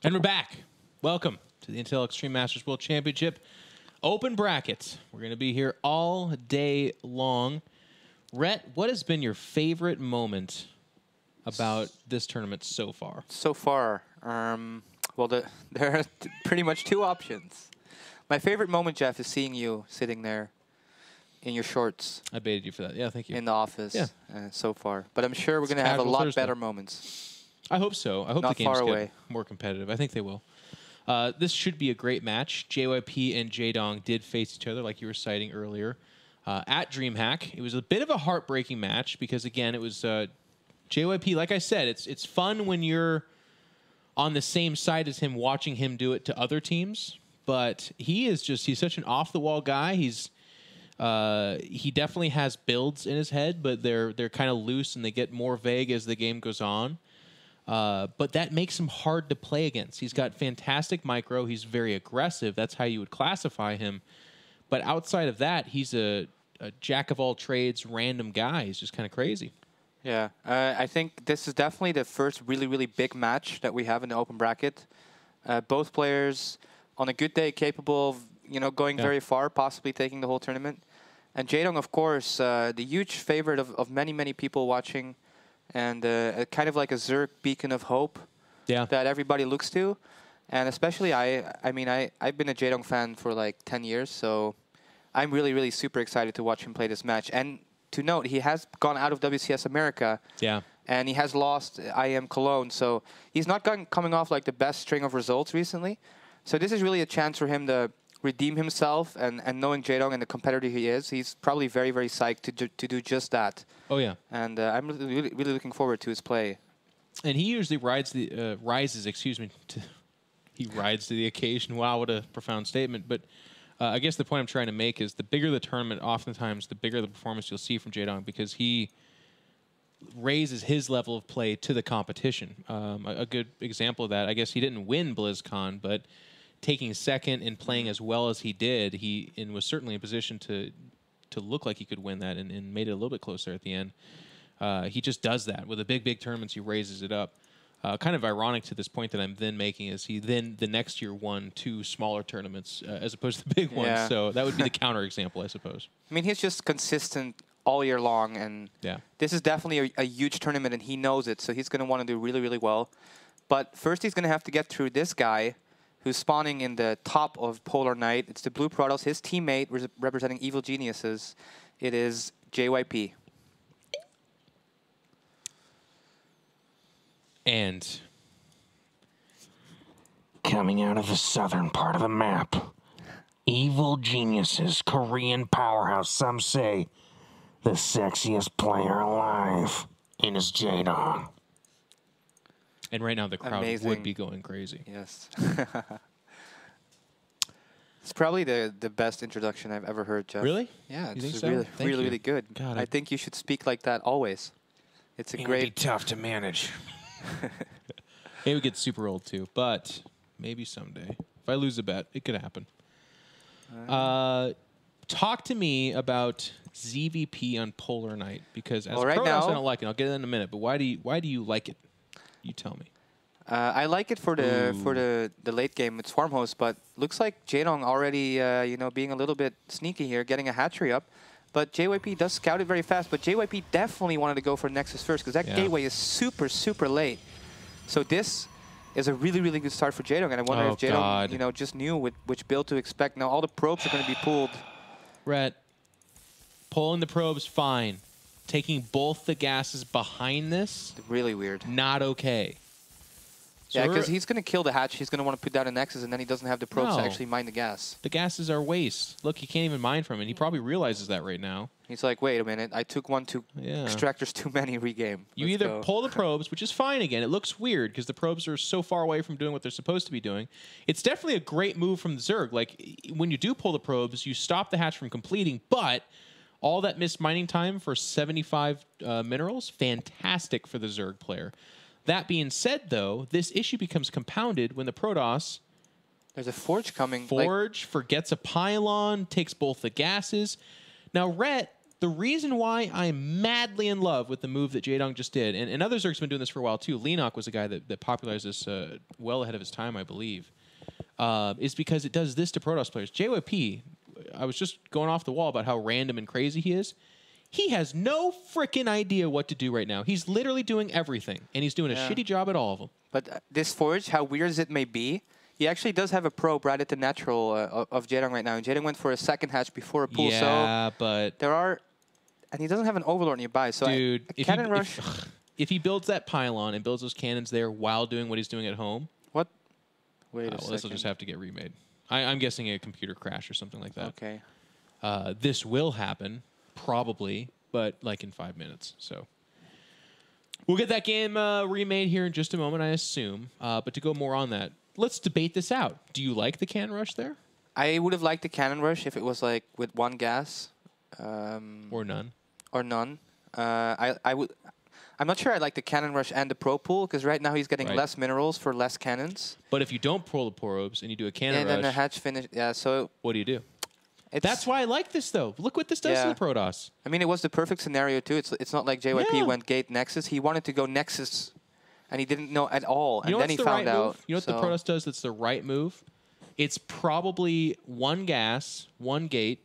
And we're back. Welcome to the Intel Extreme Masters World Championship Open Brackets. We're going to be here all day long. Rhett, what has been your favorite moment about this tournament so far? So far, well, there are pretty much two options. My favorite moment, Jeff, is seeing you sitting there in your shorts. I baited you for that. Yeah, thank you. In the office. Yeah. So far. But I'm sure we're going to have a lot better moments. I hope so. I hope Not the games far get away. more competitive. I think they will. This should be a great match. JYP and Jaedong did face each other, like you were citing earlier, at DreamHack. It was a bit of a heartbreaking match because, again, it was JYP. Like I said, it's fun when you're on the same side as him, watching him do it to other teams. But he's such an off-the-wall guy. He definitely has builds in his head, but they're kind of loose and they get more vague as the game goes on. But that makes him hard to play against. He's got fantastic micro. He's very aggressive. That's how you would classify him. But outside of that, he's a jack-of-all-trades random guy. He's just kind of crazy. Yeah, I think this is definitely the first really, really big match that we have in the open bracket. Both players, on a good day, capable of going very far, possibly taking the whole tournament. And Jaedong, of course, the huge favorite of many, many people watching. And kind of like a Zerg beacon of hope that everybody looks to. And especially, I mean, I've been a Jaedong fan for like 10 years, so I'm really, really super excited to watch him play this match. And to note, he has gone out of WCS America. Yeah. And he has lost IEM Cologne, so he's not coming off like the best string of results recently. So this is really a chance for him to redeem himself, and knowing Jaedong and the competitor he is, he's probably very, very psyched to do just that. Oh, yeah. And I'm really, really looking forward to his play. And he usually rises to the occasion. Wow, what a profound statement. But I guess the point I'm trying to make is the bigger the tournament, oftentimes the bigger the performance you'll see from Jaedong, because he raises his level of play to the competition. A good example of that, I guess he didn't win BlizzCon, but taking second and playing as well as he did, he was certainly in a position to look like he could win that, and made it a little bit closer at the end. He just does that. With the big tournaments, he raises it up. Kind of ironic to this point that I'm then making is he then the next year won 2 smaller tournaments as opposed to the big ones. So that would be the counter example, I suppose. I mean, he's just consistent all year long, and this is definitely a huge tournament, and he knows it, so he's going to want to do really, really well. But first he's going to have to get through this guy who's spawning in the top of Polar Knight. It's the Blue Protoss, his teammate representing Evil Geniuses. It is JYP. And coming out of the southern part of the map, Evil Geniuses, Korean powerhouse, some say the sexiest player alive, and is Jaedong. And right now the crowd would be going crazy. Yes. It's probably the best introduction I've ever heard, Jeff. Really? Yeah, it's so? really good. God, I think you should speak like that always. It's a great... It'd be tough to manage. It would get super old too, but maybe someday. If I lose a bet, it could happen. Talk to me about ZVP on Polar Knight, because as right Protoss, now, I don't like it. I'll get it in a minute, but why do you like it? You tell me. I like it for the late game with Swarm Host, but looks like Jaedong already being a little bit sneaky here, getting a hatchery up. But JYP does scout it very fast, but JYP definitely wanted to go for Nexus first because that gateway is super, super late. So this is a really, really good start for Jaedong, and I wonder if Jaedong just knew which build to expect. Now all the probes are going to be pulled. Rhett, pulling the probes, fine. Taking both the gases behind this, really weird. Not okay. So yeah, because he's going to kill the hatch. He's going to want to put down a Nexus, and then he doesn't have the probes to actually mine the gas. The gases are waste. Look, he can't even mine from it. He probably realizes that right now. He's like, wait a minute. I took 2 extractors too many regame. You either pull the probes, which is fine again. It looks weird because the probes are so far away from doing what they're supposed to be doing. It's definitely a great move from the Zerg. Like, when you do pull the probes, you stop the hatch from completing, but all that missed mining time for 75 minerals, fantastic for the Zerg player. That being said, though, this issue becomes compounded when the Protoss... There's a Forge coming. Forge, forgets a pylon, takes both the gases. Now, Rhett, The reason why I'm madly in love with the move that Jaedong just did, and other Zerg's been doing this for a while too. Lenok was a guy that popularized this well ahead of his time, I believe, is because it does this to Protoss players. JYP, I was just going off the wall about how random and crazy he is. He has no freaking idea what to do right now. He's literally doing everything, and he's doing a shitty job at all of them. But this Forge, how weird as it may be, he actually does have a probe right at the natural of Jaedong right now. And Jaedong went for a second hatch before a pull. Yeah, so but there are... And he doesn't have an Overlord nearby, so dude, cannon rush... If he builds that pylon and builds those cannons there while doing what he's doing at home... What? Wait a second. Well, this will just have to get remade. I'm guessing a computer crash or something like that. Okay. This will happen, probably, but like in 5 minutes. So we'll get that game remade here in just a moment, I assume. But to go more on that, let's debate this out. Do you like the cannon rush there? I would have liked the cannon rush if it was like with one gas. Or none. Or none. I would... I'm not sure I like the cannon rush and the pro pool, because right now he's getting less minerals for less cannons. But if you don't pull the probes and you do a cannon rush... And then the hatch finish... Yeah, so... What do you do? That's why I like this, though. Look what this does to the Protoss. I mean, it was the perfect scenario, too. It's not like JYP went gate Nexus. He wanted to go Nexus, and he didn't know at all. And then he found out. You know what the Protoss does that's the right move? It's probably one gas, one gate,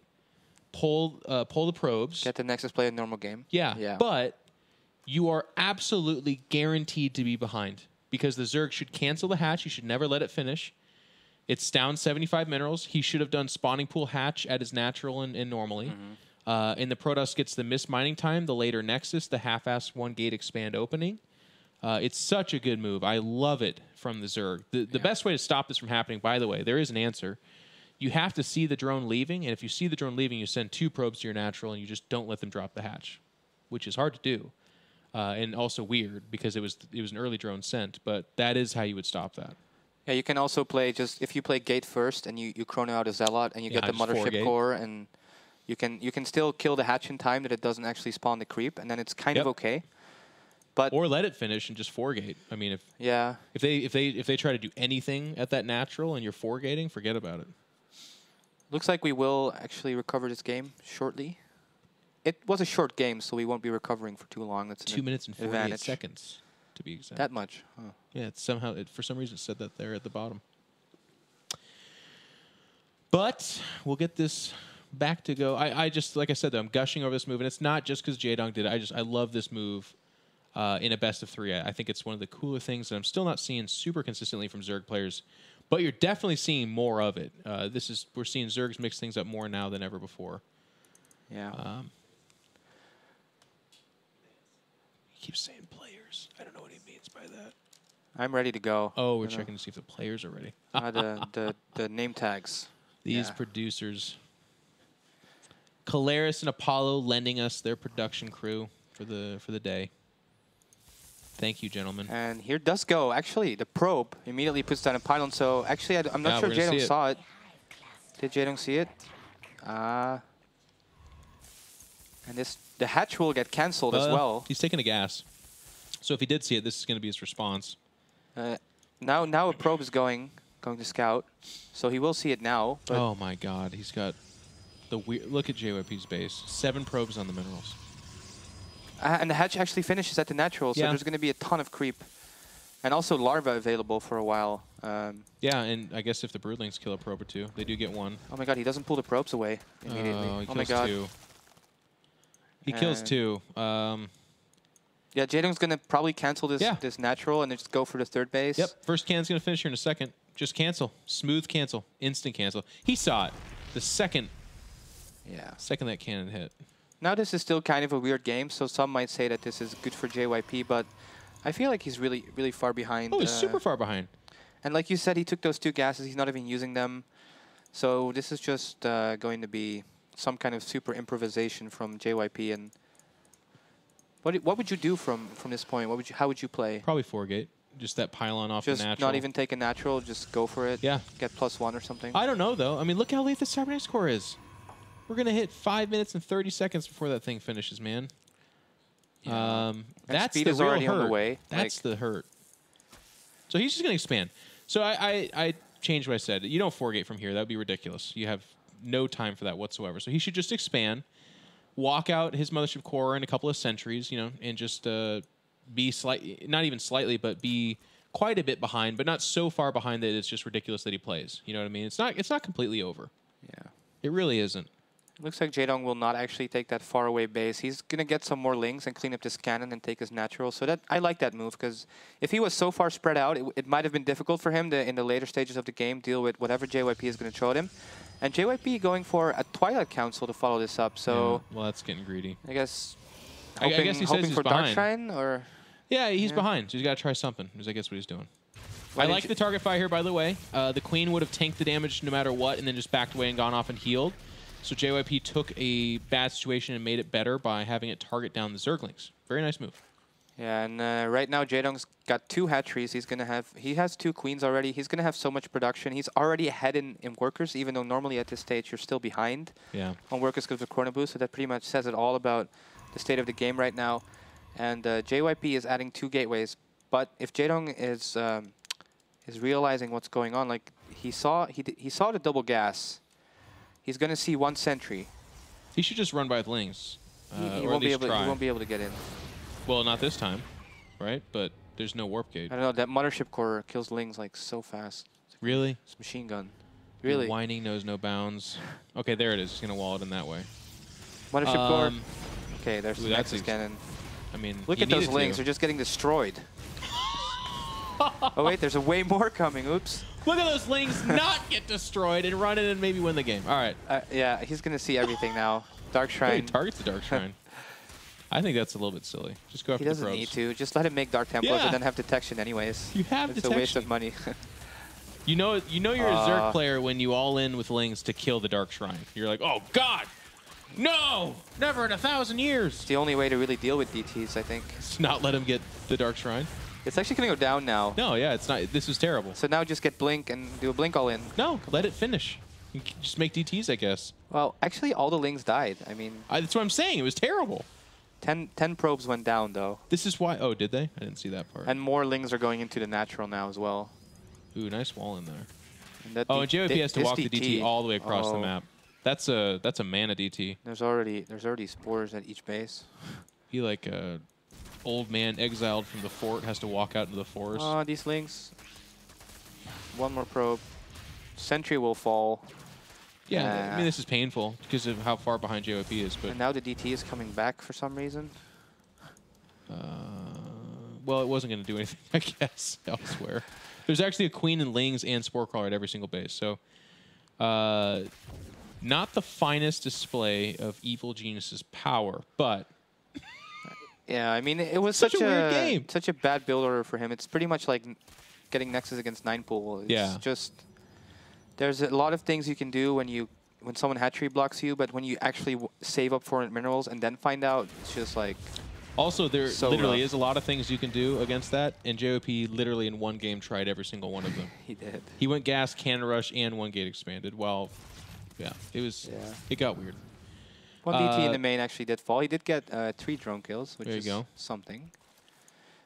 pull the probes. Get the Nexus play a normal game. Yeah. But you are absolutely guaranteed to be behind, because the Zerg should cancel the hatch. You should never let it finish. It's down 75 minerals. He should have done spawning pool hatch at his natural and normally. And the Protoss gets the missed mining time, the later Nexus, the half-ass one gate expand opening. It's such a good move. I love it from the Zerg. The best way to stop this from happening, by the way, there is an answer. You have to see the drone leaving, and if you see the drone leaving, you send 2 probes to your natural, and you just don't let them drop the hatch, which is hard to do. And also weird, because it was an early drone sent, but that is how you would stop that. Yeah, you can also play if you play gate first and you chrono out a Zealot and you get the mothership core, and you can still kill the hatch in time that it doesn't actually spawn the creep, and then it's kind of okay. But or let it finish and just 4-gate. I mean, if they try to do anything at that natural and you're 4-gating, forget about it. Looks like we will actually recover this game shortly. It was a short game, so we won't be recovering for too long. That's 2 minutes and 48 seconds, to be exact. That much? Huh. Yeah, it's somehow for some reason it said that there at the bottom. But we'll get this back to go. I just, like I said, though, I'm gushing over this move, and it's not just because Jaedong did it. I love this move in a best of 3. I think it's one of the cooler things that I'm still not seeing super consistently from Zerg players, but you're definitely seeing more of it. We're seeing Zergs mix things up more now than ever before. Yeah. He keeps saying players. I don't know what he means by that. I'm ready to go. Oh, we're checking to see if the players are ready. The name tags. These producers. Caleris and Apollo lending us their production crew for the day. Thank you, gentlemen. And here does go. Actually, the probe immediately puts down a pylon. So actually, I'm not sure Jaedong saw it. Did Jaedong see it? And the hatch will get cancelled as well. He's taking a gas. So if he did see it, this is going to be his response. Now a probe is going to scout. So he will see it now. But oh my God, he's got the weird. Look at JYP's base. 7 probes on the minerals. And the hatch actually finishes at the natural, so there's going to be a ton of creep. And also larva available for a while. Yeah, and I guess if the broodlings kill a probe or 2, they do get 1. Oh my God, he doesn't pull the probes away immediately. Oh my God. 2. He kills 2. Yeah, Jaedong's going to probably cancel this natural and then just go for the 3rd base. Yep, first cannon's going to finish here in a second. Just cancel. Smooth cancel. Instant cancel. He saw it. The second that cannon hit. Now this is still kind of a weird game, so some might say that this is good for JYP, but I feel like he's really, really far behind. Oh, he's super far behind. And like you said, he took those 2 gases. He's not even using them. So this is just going to be some kind of super improvisation from JYP. And what would you do from this point? How would you play? Probably 4-gate. Just that pylon off the natural. Just not even take a natural. Just go for it. Yeah. Get +1 or something. I don't know, though. I mean, look how late the cybernetics core is. We're going to hit 5 minutes and 30 seconds before that thing finishes, man. Yeah. That's speed the is real already hurt. on the way. That's the hurt. So he's just going to expand. So I changed what I said. You don't 4-gate from here. That would be ridiculous. You have no time for that whatsoever. So he should just expand. walk out his Mothership Core in a couple of sentries, and just be not even slightly, but be quite a bit behind, but not so far behind that it's just ridiculous that he plays. You know what I mean? It's not completely over. Yeah. It really isn't. Looks like Jaedong will not actually take that far away base. He's going to get some more lings and clean up this cannon and take his natural. So that I like that move, because if he was so far spread out, it might have been difficult for him to, in the later stages of the game, deal with whatever JYP is going to throw at him. And JYP going for a Twilight Council to follow this up. So yeah, well, that's getting greedy. I guess I guess he says hoping he's for behind. Dark Shrine, or yeah, he's behind. So he's got to try something. Is I guess what he's doing. Why I didn't like you- the target fire here, by the way. The Queen would have tanked the damage no matter what, and then just backed away and gone off and healed. So JYP took a bad situation and made it better by having it target down the Zerglings. Very nice move. Yeah, and right now Jaedong's got 2 hatcheries. He has 2 queens already. He's gonna have so much production. He's already ahead in workers, even though normally at this stage you're still behind on workers because of the Chrono Boost. So that pretty much says it all about the state of the game right now. And JYP is adding 2 gateways. But if Jaedong is realizing what's going on, like he saw the double gas. He's gonna see 1 sentry. He should just run by with Lings. He or won't at least be try. he won't be able to get in. Well, not this time, right? But there's no warp gate. I don't know. That Mothership Core kills lings like so fast. Really? It's machine gun. Really. Whining knows no bounds. Okay, there it is. He's gonna wall it in that way. Mothership Core. Okay, there's the that's Nexus Cannon. I mean, Look he at those needed lings. to. They're just getting destroyed. Oh wait, there's a way more coming. Oops. Look at those Lings not get destroyed and run in and maybe win the game. All right. Yeah, he's gonna see everything now. Dark Hey, Shrine. targets the Dark Shrine. I think that's a little bit silly. Just go after He the doesn't pros. need to. Just let him make Dark Templars Yeah. and then have detection anyways. You have It's detection. a waste of money. You know you're a Zerg player when you all in with Lings to kill the Dark Shrine. You're like, oh God, no, never in 1,000 years. It's the only way to really deal with DTs, I think. Just not let him get the Dark Shrine. It's actually gonna go down now. No, yeah, it's not. This is terrible. So now just get Blink and do a Blink all in. No, let it finish. You can just make DTs, I guess. Well, actually all the Lings died. I mean, That's what I'm saying. It was terrible. 10 probes went down though. This is why. Oh, did they? I didn't see that part. And more Lings are going into the natural now as well. Ooh, nice wall in there. And that Oh, and JYP has to this walk the DT all the way across the Oh. map. That's a mana DT. There's already spores at each base. He like a old man exiled from the fort has to walk out into the forest. Oh, these Lings. 1 more probe. Sentry will fall. Yeah, I mean this is painful because of how far behind JYP is, but And now the DT is coming back for some reason. well, it wasn't going to do anything, I guess, elsewhere. There's actually a Queen and Lings and Spore Crawler at every single base, so not the finest display of Evil Genius's power, but Yeah, I mean it was Such a weird game. Such a bad build order for him. It's pretty much like getting Nexus against 9-pool. It's Yeah. just there's a lot of things you can do when someone hatchery blocks you, but when you actually save up for minerals and then find out, it's just like also there So literally rough. is a lot of things you can do against that, and JYP literally in one game tried every single one of them. he did. He went gas, cannon rush, and 1 gate expanded. Well, yeah, it got weird. One DT in the main actually did fall. He did get 3 drone kills, which There you is go. something.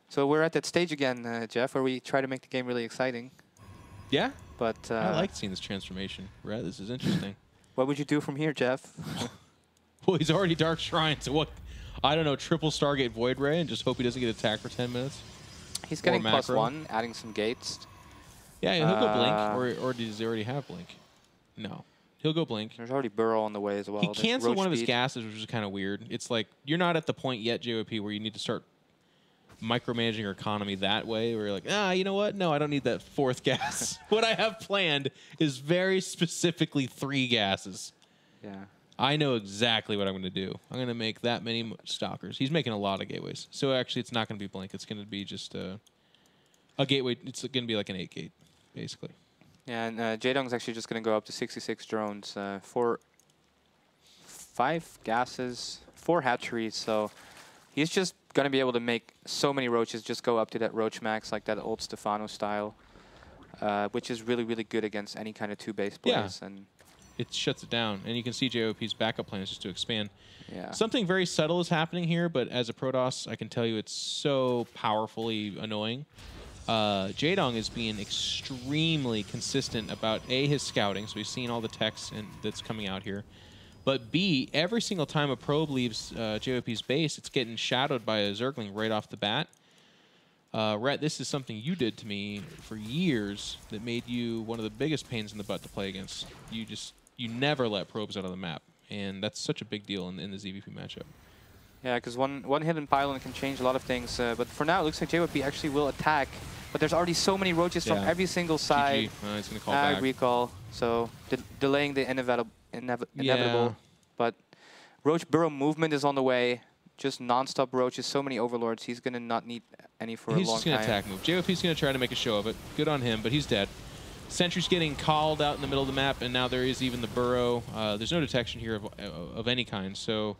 So we're at that stage again, Jeff, where we try to make the game really exciting. Yeah, But I like seeing this transformation. Right, this is interesting. what would you do from here, Jeff? Well, he's already Dark Shrine, so what? I don't know, triple Stargate Void Ray and just hope he doesn't get attacked for 10 minutes. He's getting macro. +1, adding some gates. Yeah, he'll go Blink, or does he already have Blink? No. He'll go Blink. There's already Burrow on the way as well. He There's canceled Roach one of his Speed. gases, which is kind of weird. It's like, you're not at the point yet, JYP, where you need to start micromanaging your economy that way, where you're like, you know what? No, I don't need that 4th gas. What I have planned is very specifically 3 gases. Yeah. I know exactly what I'm going to do. I'm going to make that many stalkers. He's making a lot of gateways. So actually, it's not going to be Blink. It's going to be just a gateway. It's going to be like an 8 gate, basically. Yeah, and Jaedong's actually just going to go up to 66 drones, 5 gases, 4 hatcheries. So he's just going to be able to make so many roaches just go up to that roach max, like that old Stefano style, which is really, really good against any kind of 2-base plays. Yeah. And It shuts it down. And you can see JYP's backup plan is just to expand. yeah. Something very subtle is happening here, but as a Protoss, I can tell you it's so powerfully annoying. Jaedong is being extremely consistent about, his scouting, so he's seeing all the text that's coming out here, But B, every single time a probe leaves JYP's base, it's getting shadowed by a Zergling right off the bat. Rhett, this is something you did to me for years that made you one of the biggest pains in the butt to play against. You never let probes out of the map, and that's such a big deal in the ZVP matchup. Yeah, because one hidden pylon can change a lot of things. But for now, it looks like JYP actually will attack. But there's already so many roaches from every single side. GG. He's going to call back. Recall. So delaying the inevitable. But roach burrow movement is on the way. Just non-stop roaches, so many overlords. He's going to not need any for a long time. He's just going to attack move. JYP's going to try to make a show of it. Good on him, but he's dead. Sentry's getting called out in the middle of the map, and now there is even the burrow. There's no detection here of any kind, so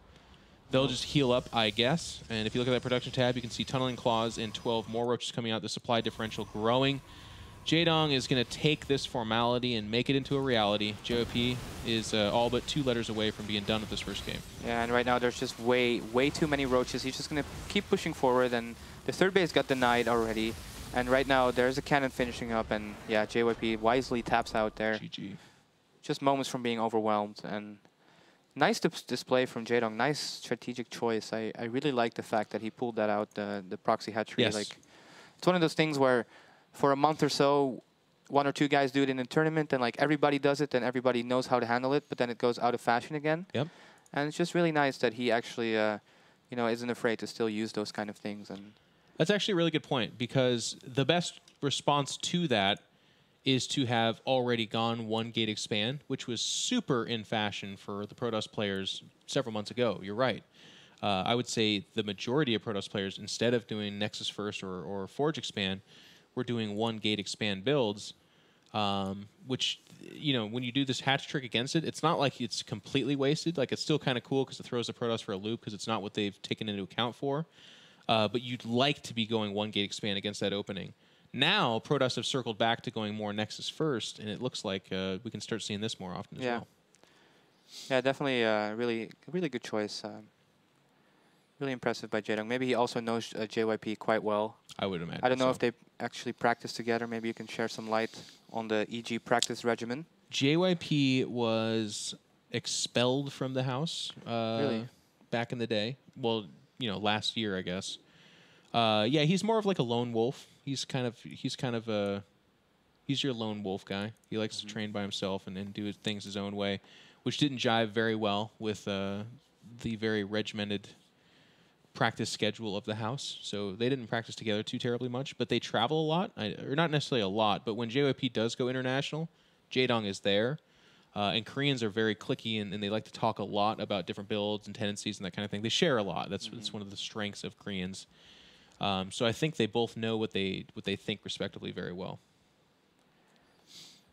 they'll just heal up, I guess. And if you look at that production tab, you can see Tunneling Claws and 12 more roaches coming out. The supply differential growing. Jaedong is going to take this formality and make it into a reality. JYP is all but 2 letters away from being done with this first game. Yeah, and right now there's just way too many roaches. He's just going to keep pushing forward, and the third base got denied already. And right now there's a cannon finishing up, and yeah, JYP wisely taps out there. GG. Just moments from being overwhelmed, and nice display from Jaedong. Nice strategic choice. I really like the fact that he pulled that out, the proxy hatchery. Yes. Like, it's one of those things where for a month or so, 1 or 2 guys do it in a tournament, and like everybody does it, and everybody knows how to handle it, but then it goes out of fashion again. Yep. And it's just really nice that he actually, you know, isn't afraid to still use those kind of things. And that's actually a really good point, because the best response to that is to have already gone 1 gate expand, which was super in fashion for the Protoss players several months ago. You're right. I would say the majority of Protoss players, instead of doing Nexus first or Forge expand, we're doing 1 gate expand builds, which, you know, when you do this hatch trick against it, it's not like it's completely wasted. Like, it's still kind of cool because it throws the Protoss for a loop because it's not what they've taken into account for. But you'd like to be going 1 gate expand against that opening. Now, Protoss have circled back to going more Nexus first, and it looks like we can start seeing this more often as well. Yeah, definitely really good choice. Really impressive by Jaedong. Maybe he also knows JYP quite well. I would imagine. I don't know if they actually practice together. Maybe you can share some light on the EG practice regimen. JYP was expelled from the house Really? back in the day. Well, you know, last year, I guess. Yeah, he's more of like a lone wolf. He's your lone wolf guy. He likes to train by himself and do things his own way, which didn't jive very well with the very regimented practice schedule of the house. So they didn't practice together too terribly much, but they travel a lot, or not necessarily a lot, but when JYP does go international, Jaedong is there. And Koreans are very cliquey, and they like to talk a lot about different builds and tendencies and that kind of thing. They share a lot. That's one of the strengths of Koreans. So I think they both know what they think respectively very well.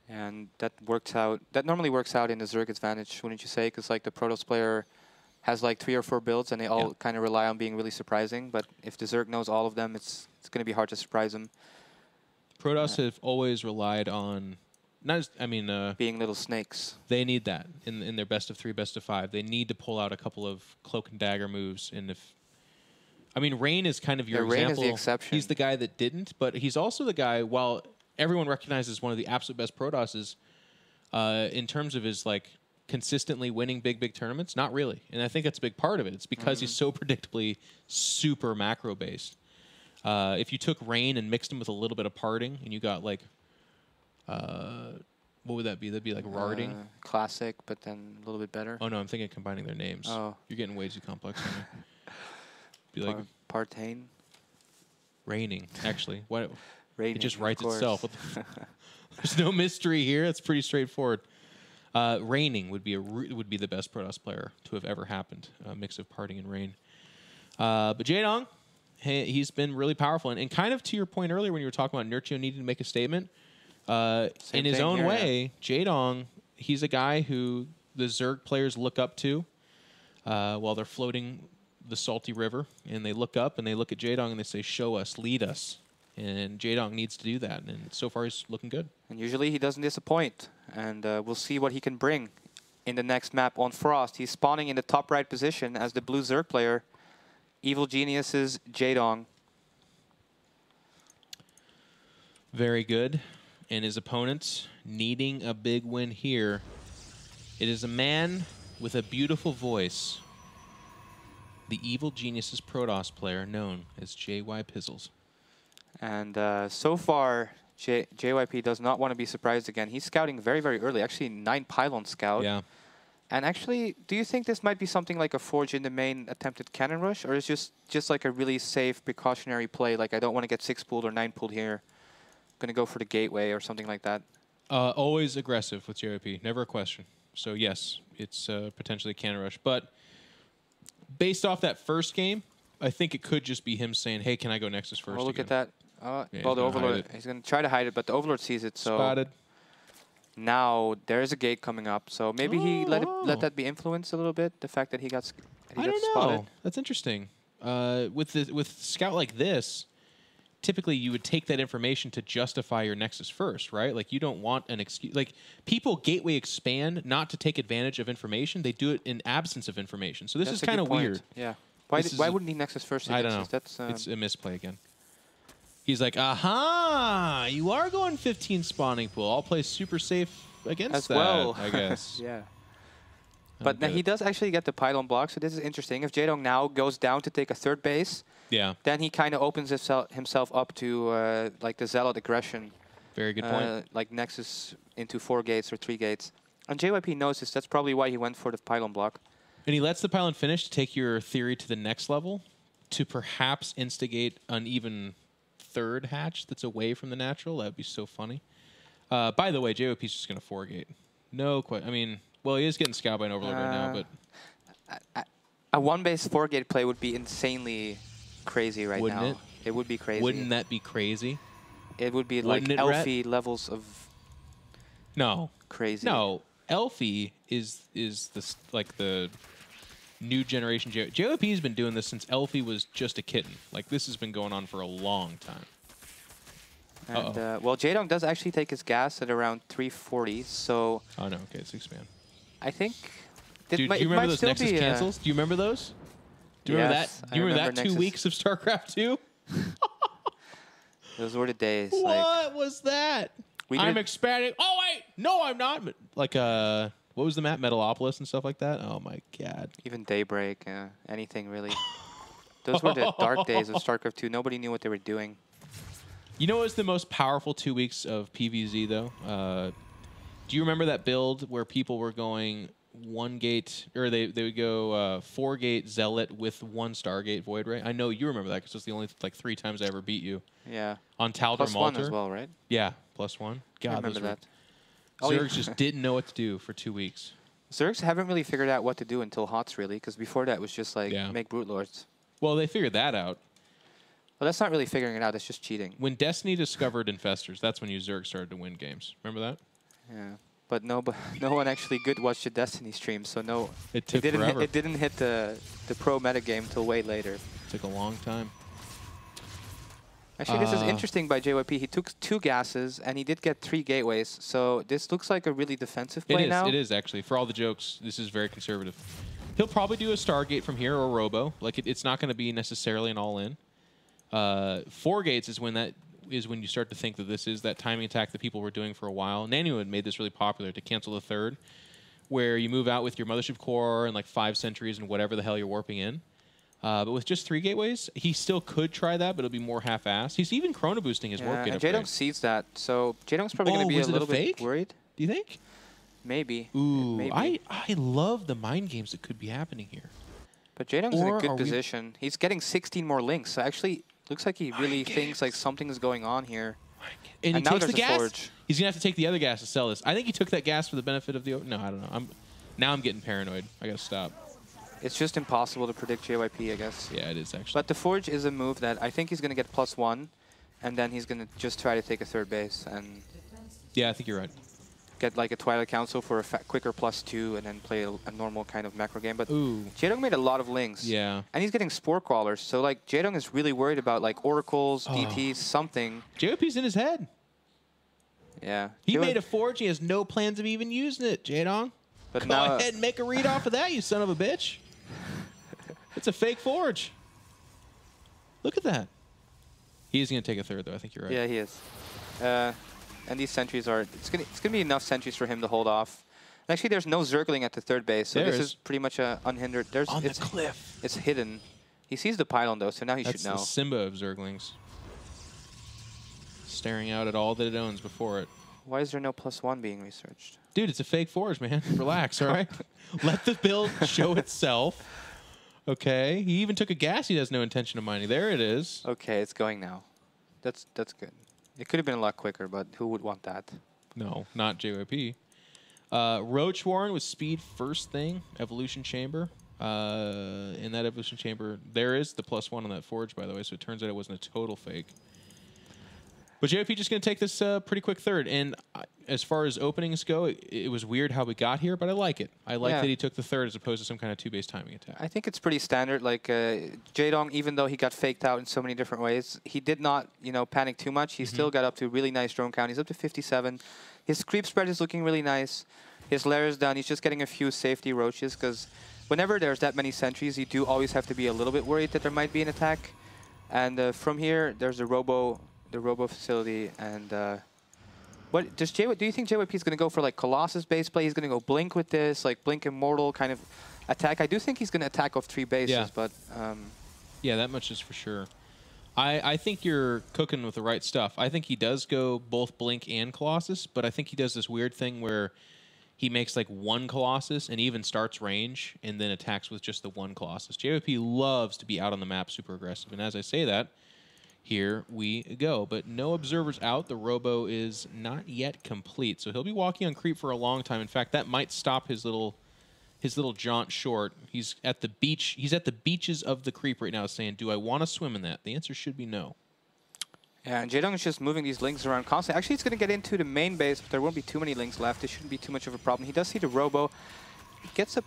And that works out. That normally works out in the Zerg advantage, wouldn't you say? Because like the Protoss player has like 3 or 4 builds, and they all kind of rely on being really surprising. But if the Zerg knows all of them, it's going to be hard to surprise them. Protoss have always relied on, being little snakes. They need that in their best of 3, best of 5. They need to pull out a couple of cloak and dagger moves. And Rain is kind of your example. Rain is the exception. He's the guy that didn't, but he's also the guy, while everyone recognizes one of the absolute best Protosses, in terms of his like consistently winning big tournaments, not really. And I think that's a big part of it. It's because he's so predictably super macro based. If you took Rain and mixed him with a little bit of parting, and you got like, what would that be? That'd be like Rarding. Classic, but then a little bit better. Oh no, I'm thinking combining their names. Oh. You're getting way too complex on me. Be like Partain. Raining, actually. What? Raining, it just writes of itself. There's no mystery here. It's pretty straightforward. Raining would be the best Protoss player to have ever happened. A mix of parting and rain. But Jaedong, he's been really powerful. And kind of to your point earlier when you were talking about Nurtio needing to make a statement, in his own way, Jaedong, he's a guy who the Zerg players look up to while they're floating the salty river. And they look up and they look at Jaedong and they say, show us, lead us. And Jaedong needs to do that. And so far, he's looking good. And usually he doesn't disappoint. And we'll see what he can bring in the next map on Frost. He's spawning in the top right position as the blue Zerg player. Evil Genius's Jaedong. Very good. And his opponent needing a big win here. It is a man with a beautiful voice, the Evil Geniuses Protoss player known as JY Pizzles. And so far, JYP does not want to be surprised again. He's scouting very, very early. Actually, 9 pylon scout. Yeah. And actually, do you think this might be something like a Forge in the main attempted cannon rush? Or is just like a really safe, precautionary play? Like, I don't want to get 6 pooled or 9 pooled here. I'm going to go for the gateway or something like that. Always aggressive with JYP. Never a question. So, yes, it's potentially a cannon rush. But based off that first game, I think it could just be him saying, hey, can I go Nexus first? Oh, look again? at that. Yeah, well, the Overlord, he's going to try to hide it, but the Overlord sees it. So Spotted. now there is a gate coming up. So maybe he let that be influenced a little bit, the fact that he got I don't spotted. know. That's interesting. With Scout like this, typically you would take that information to justify your Nexus first, right? Like you don't want an excuse. Like people gateway expand not to take advantage of information. They do it in absence of information. So this That's is kind of weird. Yeah. Why wouldn't he Nexus first? I don't know. That's, it's a misplay again. He's like, aha, you are going 15 spawning pool. I'll play super safe against as that, well, I guess. Yeah. But now he does actually get the pylon block, so this is interesting. If Jaedong now goes down to take a 3rd base, yeah, then he kind of opens himself up to like the Zealot aggression. Very good point. Like Nexus into 4 gates or 3 gates. And JYP knows this. That's probably why he went for the pylon block. And he lets the pylon finish to take your theory to the next level to perhaps instigate an even 3rd hatch that's away from the natural. That would be so funny. By the way, JYP's just going to 4-gate. No question. I mean, well, he is getting scouted by an Overlord right now, but... A 1-base 4-gate play would be insanely crazy right Wouldn't now. it? It would be crazy. Wouldn't that be crazy? It would be Wouldn't like it, Elfie levels of No. crazy. No. Elfie is like the new generation. JYP's been doing this since Elfie was just a kitten. Like, this has been going on for a long time. And, well, Jaedong does actually take his gas at around 340, so... Oh, no. Okay, it's expand. I think... Do you remember those Nexus cancels? Do you remember those? Do you remember that? Do you remember that 2 weeks of StarCraft 2? Those were the days. What was that? I'm expanding. Oh, wait. No, I'm not. Like, what was the map? Metalopolis and stuff like that? Oh, my God. Even Daybreak, anything really. Those were the dark days of StarCraft 2. Nobody knew what they were doing. You know what was the most powerful 2 weeks of PvZ, though? Do you remember that build where people were going 1-gate, or they would go 4-gate Zealot with 1 Stargate Void Ray? I know you remember that because it's the only like 3 times I ever beat you. Yeah. On Tal'Dar +1 as well, right? Yeah, +1. God, I remember that. Zergs just didn't know what to do for 2 weeks. Zergs haven't really figured out what to do until HOTS, really, because before that was just like, make Brute Lords. Well, they figured that out. Well, that's not really figuring it out. That's just cheating. When Destiny discovered Infestors, that's when you Zerg started to win games. Remember that? Yeah. But no one actually good watched the Destiny stream, so no. It took forever. It didn't hit the pro metagame till way later. It took a long time. Actually, this is interesting by JYP. He took 2 gases, and he did get 3 gateways. So this looks like a really defensive play now. It is, actually. For all the jokes, this is very conservative. He'll probably do a Stargate from here or Robo. Like, it's not going to be necessarily an all-in. 4 gates is when you start to think that this is that timing attack that people were doing for a while. Nanu had made this really popular to cancel the 3rd, where you move out with your Mothership Core and like 5 sentries and whatever the hell you're warping in. But with just 3 gateways, he still could try that, but it'll be more half-assed. He's even chrono boosting his warp gate. And Jaedong sees that, so Jaedong's probably going to be a little bit worried. Do you think? Maybe. Ooh, maybe. I love the mind games that could be happening here. But Jaedong's in a good position. He's getting 16 more links, so actually looks like he really thinks like something's going on here. And he now takes there's the gas. Forge. He's gonna have to take the other gas to sell this. I think he took that gas for the benefit of the. No, I don't know. Now I'm getting paranoid. I gotta stop. It's just impossible to predict JYP, I guess. Yeah, it is actually. But the Forge is a move that I think he's gonna get +1, and then he's gonna just try to take a 3rd base and. Yeah, I think you're right. Get like a Twilight Council for a quicker +2, and then play a normal kind of macro game. But Jaedong made a lot of links. Yeah. And he's getting Spore Crawlers, so like Jaedong is really worried about like Oracles, DTs, something. JYP's in his head. Yeah. He made a Forge. He has no plans of even using it, Jaedong. But Go ahead and make a read off of that, you son of a bitch. It's a fake Forge. Look at that. He's going to take a 3rd, though. I think you're right. Yeah, he is. And these sentries are... It's gonna be enough sentries for him to hold off. Actually, there's no Zergling at the third base, so this is pretty much unhindered. There's on the cliff. It's hidden. He sees the pylon though, so now he should know. That's the Simba of Zerglings. Staring out at all that it owns before it. Why is there no +1 being researched? Dude, it's a fake forge, man. Relax, all right? Let the build show itself. Okay. He even took a gas he has no intention of mining. There it is. Okay, it's going now. That's good. It could have been a lot quicker, but who would want that? No, not JYP. Roach Warren with speed first thing. Evolution Chamber. In that Evolution Chamber, there is the +1 on that forge, by the way, so it turns out it wasn't a total fake. But JYP just going to take this pretty quick third. And as far as openings go, it was weird how we got here, but I like it. I like that he took the third as opposed to some kind of 2-base timing attack. I think it's pretty standard. Like Jaedong, even though he got faked out in so many different ways, he did not, panic too much. He still got up to a really nice drone count. He's up to 57. His creep spread is looking really nice. His lair is done. He's just getting a few safety roaches because whenever there's that many sentries, you do always have to be a little bit worried that there might be an attack. And from here, there's the robo facility. And what do you think JYP is going to go for like Colossus base play? He's going to go Blink with this, like Blink Immortal kind of attack. I do think he's going to attack off 3 bases, but yeah, that much is for sure. I think you're cooking with the right stuff. I think he does go both Blink and Colossus, but I think he does this weird thing where he makes like 1 Colossus and even starts range and then attacks with just the 1 Colossus. JYP loves to be out on the map super aggressive. And as I say that, here we go. But no observers out. The robo is not yet complete. So he'll be walking on creep for a long time. In fact, that might stop his little jaunt short. He's at the beach. He's at the beaches of the creep right now saying, do I want to swim in that? The answer should be no. Yeah, and Jaedong is just moving these links around constantly. Actually, he's going to get into the main base, but there won't be too many links left. It shouldn't be too much of a problem. He does see the robo. He gets a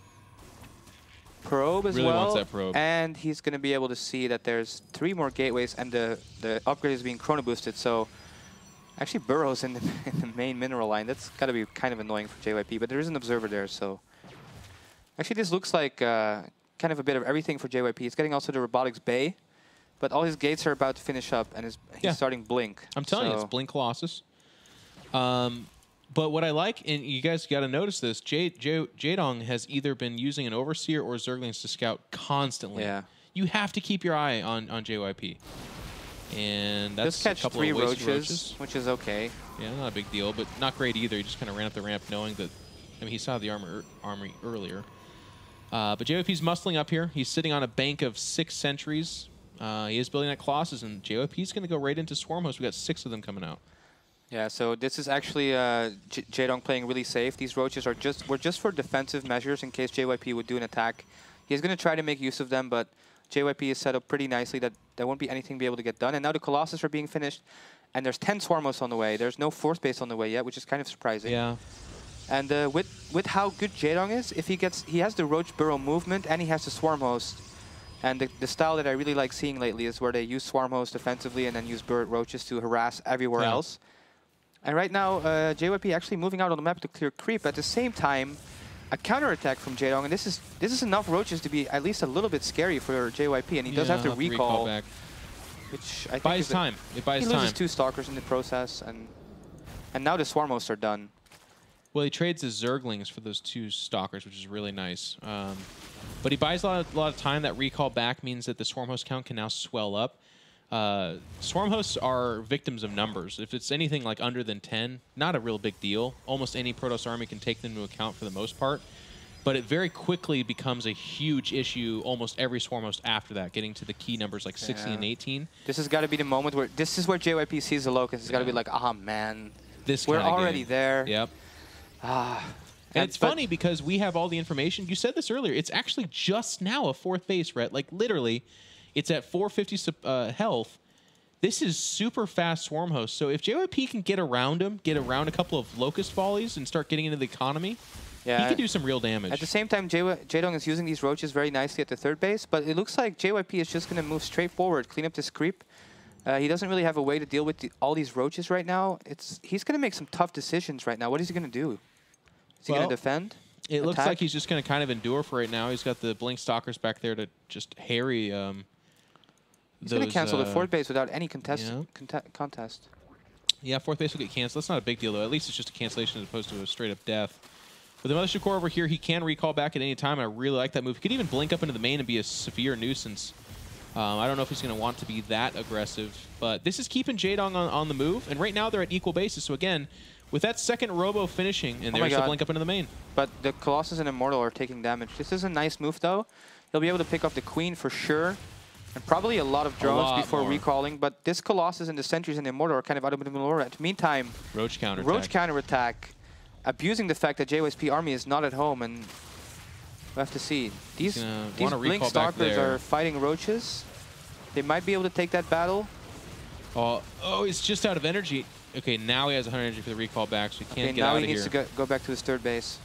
probe as well. Really wants that probe. And he's going to be able to see that there's 3 more gateways, and the upgrade is being chrono boosted. So actually burrows in the main mineral line. That's got to be kind of annoying for JYP, but there is an observer there. So actually, this looks like kind of a bit of everything for JYP. He's getting also the robotics bay. But all his gates are about to finish up, and he's starting Blink. I'm telling you, it's Blink Colossus. But what I like, and you guys got to notice this, Jaedong has either been using an Overseer or Zerglings to scout constantly. Yeah. You have to keep your eye on JYP. And that's just catch a couple 3 of roaches, which is okay. Yeah, not a big deal, but not great either. He just kind of ran up the ramp knowing that, I mean, he saw the army earlier. But JYP's muscling up here. He's sitting on a bank of 6 sentries. He is building that Colossus, and JYP's going to go right into Swarm Host. We got 6 of them coming out. Yeah, so this is actually Jaedong playing really safe. These roaches were just for defensive measures in case JYP would do an attack. He's going to try to make use of them, but JYP is set up pretty nicely that there won't be anything be able to get done. And now the Colossus are being finished, and there's 10 Swarm Hosts on the way. There's no 4th base on the way yet, which is kind of surprising. Yeah. And with how good Jaedong is, if he has the Roach Burrow movement and he has the Swarm Host. And the style that I really like seeing lately is where they use Swarm Host defensively and then use Bird Roaches to harass everywhere else. And right now, JYP actually moving out on the map to clear creep. At the same time, a counterattack from Jaedong, and this is enough Roaches to be at least a little bit scary for JYP. And he does have to recall back. Which I think buys time. It buys time. He loses 2 Stalkers in the process, and now the Swarm Hosts are done. Well, he trades his Zerglings for those 2 Stalkers, which is really nice. But he buys a lot of time. That recall back means that the Swarm Host count can now swell up. Swarm Hosts are victims of numbers. If it's anything like under than 10, not a real big deal. Almost any Protoss army can take them into account for the most part. But it very quickly becomes a huge issue almost every Swarm Host after that, getting to the key numbers like 16 and 18. This has got to be the moment where this is where JYP sees the locust. It's got to be like, ah, man, we're already there. Yep. And it's funny because we have all the information. You said this earlier. It's actually just now a 4th base, Rhett. Like, literally, it's at 450 health. This is super fast Swarm Host. So if JYP can get around him, get around a couple of Locust Volleys and start getting into the economy, he can do some real damage. At the same time, Jaedong is using these Roaches very nicely at the 3rd base, but it looks like JYP is just going to move straight forward, clean up this creep. He doesn't really have a way to deal with all these Roaches right now. He's going to make some tough decisions right now. What is he going to do? Is he going to defend? It looks like he's just going to kind of endure for right now. He's got the Blink Stalkers back there to just harry he's going to cancel the 4th base without any contest. Yeah, 4th base will get canceled. That's not a big deal, though. At least it's just a cancellation as opposed to a straight-up death. With the Mothership Core over here, he can recall back at any time. I really like that move. He could even blink up into the main and be a severe nuisance. I don't know if he's going to want to be that aggressive, but this is keeping Jaedong on the move. And right now they're at equal bases. So again, with that second Robo finishing, and there's the blink up into the main. But the Colossus and Immortal are taking damage. This is a nice move though. He'll be able to pick up the Queen for sure. And probably a lot of drones before recalling. But this Colossus and the Sentries and the Immortal are kind of out of the middle. Meantime, Roach counterattack. Roach counterattack. Abusing the fact that JYP army is not at home, and we have to see. These Blink Stalkers are fighting Roaches. They might be able to take that battle. Oh, he's just out of energy. Okay, now he has 100 energy for the recall back, so he can't get out of here. Now he needs to go back to his third base.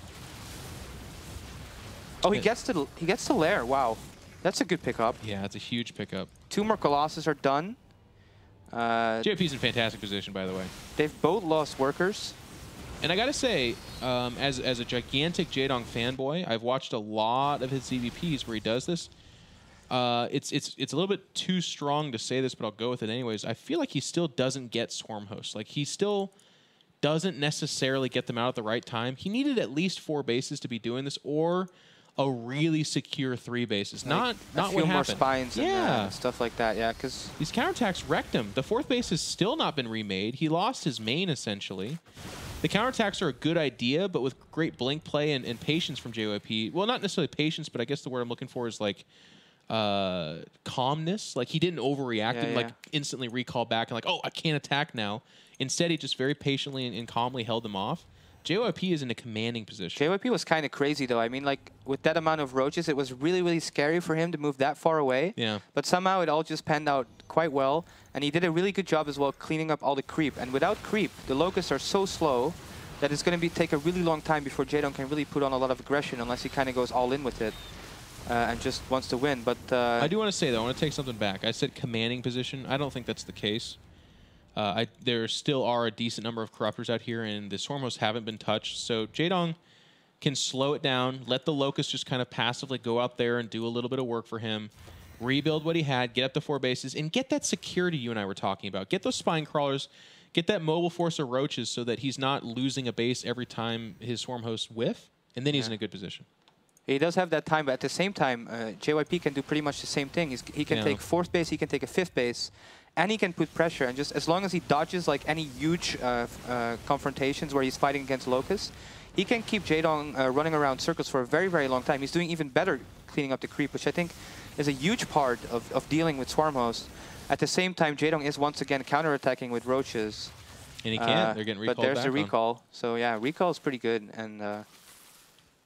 Oh, he gets to Lair. Wow, that's a good pickup. Yeah, that's a huge pickup. 2 more Colossus are done. JYP's in fantastic position, by the way. They've both lost workers. And I gotta say, as a gigantic Jaedong fanboy, I've watched a lot of his CVPs where he does this. It's a little bit too strong to say this, but I'll go with it anyways. I feel like he still doesn't get Swarm Hosts. Like, he still doesn't necessarily get them out at the right time. He needed at least 4 bases to be doing this, or a really secure 3 bases. Like not what happened. more spines and stuff like that. Yeah, because these counterattacks wrecked him. The 4th base has still not been remade. He lost his main essentially. The counterattacks are a good idea, but with great blink play and patience from JYP. Well, not necessarily patience, but I guess the word I'm looking for is like calmness. Like, he didn't overreact and like instantly recall back and like, oh, I can't attack now. Instead, he just very patiently and calmly held them off. JYP is in a commanding position. JYP was kind of crazy, though. I mean, like, with that amount of Roaches, it was really, really scary for him to move that far away. Yeah. But somehow it all just panned out quite well. And he did a really good job as well cleaning up all the creep. And without creep, the Locusts are so slow that it's going to take a really long time before Jaedong can really put on a lot of aggression unless he kind of goes all in with it and just wants to win. But I do want to say, though, I want to take something back. I said commanding position. I don't think that's the case. There still are a decent number of corruptors out here, and the Swarm Hosts haven't been touched. So Jaedong can slow it down, let the Locust just kind of passively go out there and do a little bit of work for him, rebuild what he had, get up to 4 bases, and get that security you and I were talking about. Get those Spine Crawlers, get that mobile force of Roaches so that he's not losing a base every time his Swarm Hosts whiff, and then he's in a good position. He does have that time, but at the same time, JYP can do pretty much the same thing. He can take 4th base, he can take a 5th base, and he can put pressure. And just as long as he dodges like any huge confrontations where he's fighting against Locust, he can keep Jaedong running around circles for a very, very long time. He's doing even better cleaning up the creep, which I think is a huge part of dealing with Swarm Hosts. At the same time, Jaedong is once again counterattacking with Roaches. And he can't. They're getting recalled. But there's the recall. So yeah, recall is pretty good. And